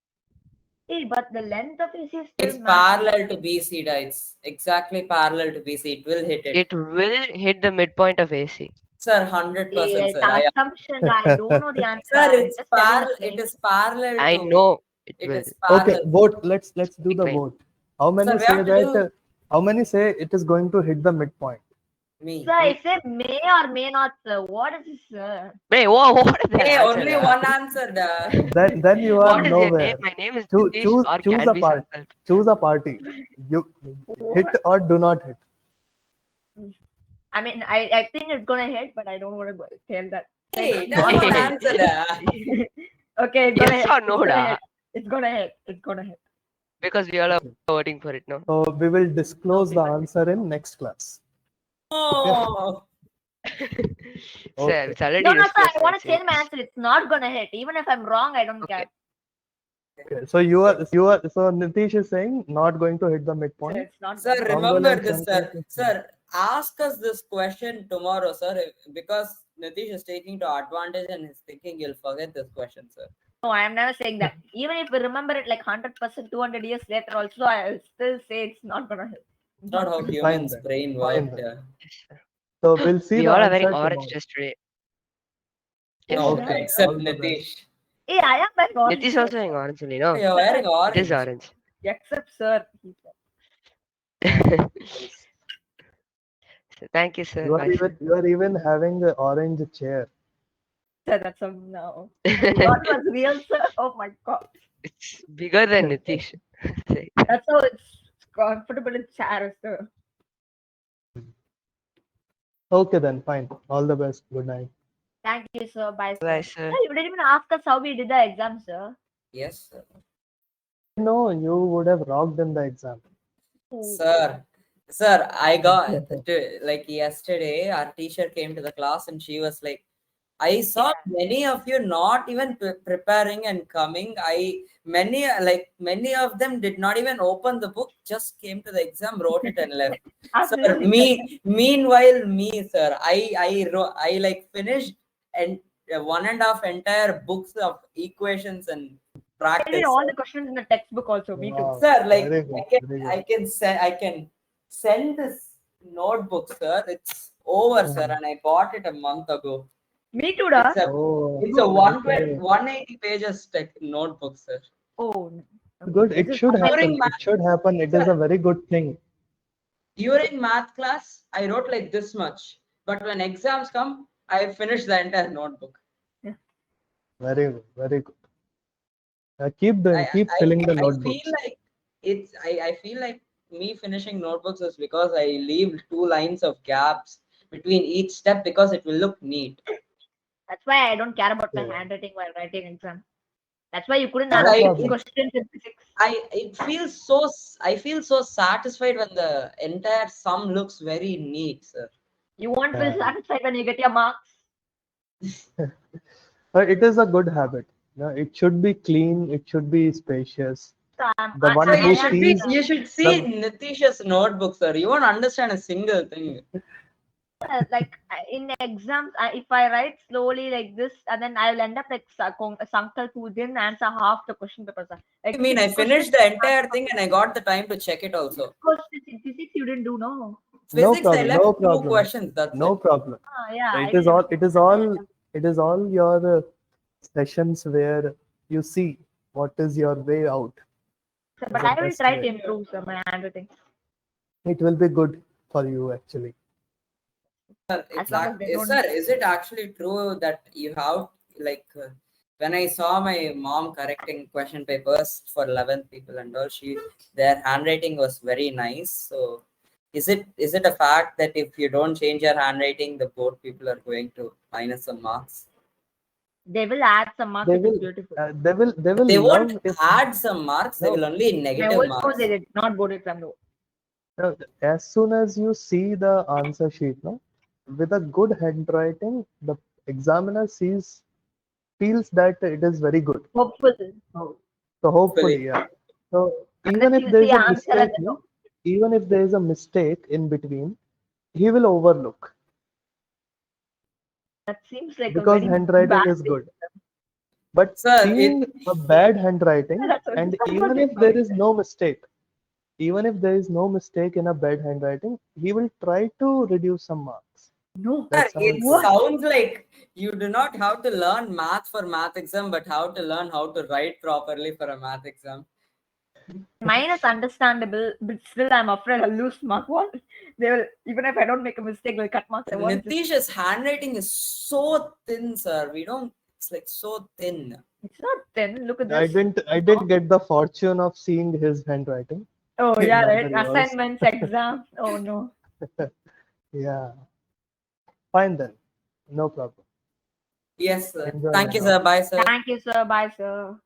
But the length of AC is still it's matching. parallel to BC, it's exactly parallel to BC. It will hit it. It will hit the midpoint of AC. Sir, 100%, sir. The assumption, I don't know the answer. Sir, I'm it's just telling parallel. the It thing. is parallel I to. know it It will. is Okay, parallel. vote. Let's do the Fine. vote. How Sir, many we say have to that? do How many say it is going to hit the midpoint? me. Sir, I say may or may not, sir. What is this, sir? Hey, what is that Hey, answer? only one answer. Then you are What is your name? nowhere. My name is Choose Nitish choose or choose can a be part. Sankalp. Choose a party. You hit or do not hit. I mean, I think it's gonna hit, but I don't want to tell that. Hey, It's that's not one gonna answer. hit. Okay, it's gonna Yes hit. or no, It's gonna da? hit. It's gonna hit. It's gonna hit. Because we all are Okay. voting for it, no? So we will disclose the Okay. answer in next class. Oh, Sir, Okay. it's already No, no, sir. disclosed. I want to I'll say change my answer. It's not gonna hit. Even if I'm wrong, I don't Okay. care. Okay. So so Nitish is saying not going to hit the midpoint. It's not. sir, Gonna remember and this, Shankar sir. is- Sir, ask us this question tomorrow, sir, because Nitish is taking to advantage and is thinking you'll forget this question, sir. No, I am never saying that. Even if we remember it like 100%, 200 years later, also, I'll still say it's not gonna hit. It's not how Fine humans' then. brain Fine work. then. So we'll see We the all are answer wearing orange tomorrow. dress today. Yes, No, sir. Okay. except All the best. Nitish. Hey, I am wearing orange. Nitish also wearing orange only, no? You're wearing It is orange. orange. Except sir. Nice. So thank you, sir. Bye, sir. You are even having an orange chair. Sir, that's some no. What was real, sir? Oh my god. It's bigger than Nitish. Say. That's how it's comfortable in chair, sir. Okay then, fine. All the best. Good night. Thank you, sir. Bye, sir. Bye, Sir, sir. you didn't even ask us how we did the exam, sir. Yes, sir. No, you would have rocked in the exam. Sir, I got like yesterday, our teacher came to the class and she was like, I saw many of you not even preparing and coming. Many of them did not even open the book, just came to the exam, wrote it and left. Sir, meanwhile, sir, I like finished and 1.5 entire books of equations and I practice. did all the questions in the textbook also. Me too. Wow. Sir, like Very good, very good. I can send this notebook, sir. It's over, sir, and I bought it a month ago. Me too, da. Oh, It's a okay. 180 pages notebook, sir. Oh. Good. It should happen. During It should happen. It is a very good thing. During math class, I wrote like this much, but when exams come, I finish the entire notebook. Very good. Very good. Keep doing. Keep filling the I feel notebooks. like I feel like me finishing notebooks is because I leave 2 lines of gaps between each step because it will look neat. That's why I don't care about my Yeah. handwriting while writing exam. That's why you couldn't Sir, No answer problem. questions in physics. I feel so satisfied when the entire sum looks very neat, sir. You won't feel Yeah. satisfied when you get your marks. It is a good habit. It should be clean. It should be spacious. So The one So who sees you should see Nitish's notebook, sir. You won't understand a single thing. like in exams, if I write slowly like this, and then I will end up like Sankalp who didn't answer half the question papers. Like I mean, I 6 finished the entire thing and I got the time to check it also. questions in physics you didn't do, no? no Physics, I problem. left No 2 problem. questions. That's No it. problem. Yeah, I It is didn't. all. It is all. It is all your sessions where you see what is your way out. But Is the I will best try way. to improve my handwriting. It will be good for you actually. Sir, As long as they don't. sir, is it actually true that you have like when I saw my mom correcting question papers for 11th people and all, their handwriting was very nice. So is it a fact that if you don't change your handwriting, the board people are going to minus some marks? They will add some marks They if it's will. beautiful. They will They love won't if add some marks. They no, will only My negative whole school marks. they did not board exam though. no, as soon as you see the answer sheet, no, with a good handwriting, the examiner feels that it is very good. Hopeful. So hopefully, yeah. So And even then if he'll there see is a answer and mistake, then no, even if there is a mistake in between, he will overlook that seems like a because very handwriting bad is thing. good. But Sir, seeing a bad handwriting, That's what and that's what even it's if there going is no mistake, even if there is no mistake in a bad handwriting, he will try to reduce some marks. No. sir, That's how it it works. sounds like you do not have to learn math for math exam, but how to learn how to write properly for a math exam. Mine is understandable, but still I'm afraid I'll lose mark one. They will, even if I don't make a mistake, they'll cut marks. I want to just, Nitish's handwriting is so thin, sir. It's like so thin. it's not thin. Look at I this. didn't get the fortune of seeing his handwriting. Oh yeah, right. Neither yours. Assignments, exam. Oh no. Yeah. Fine then. No problem. Yes, sir. Enjoy Thank your you, sir. notes. Bye, sir. Thank you, sir. Bye, sir.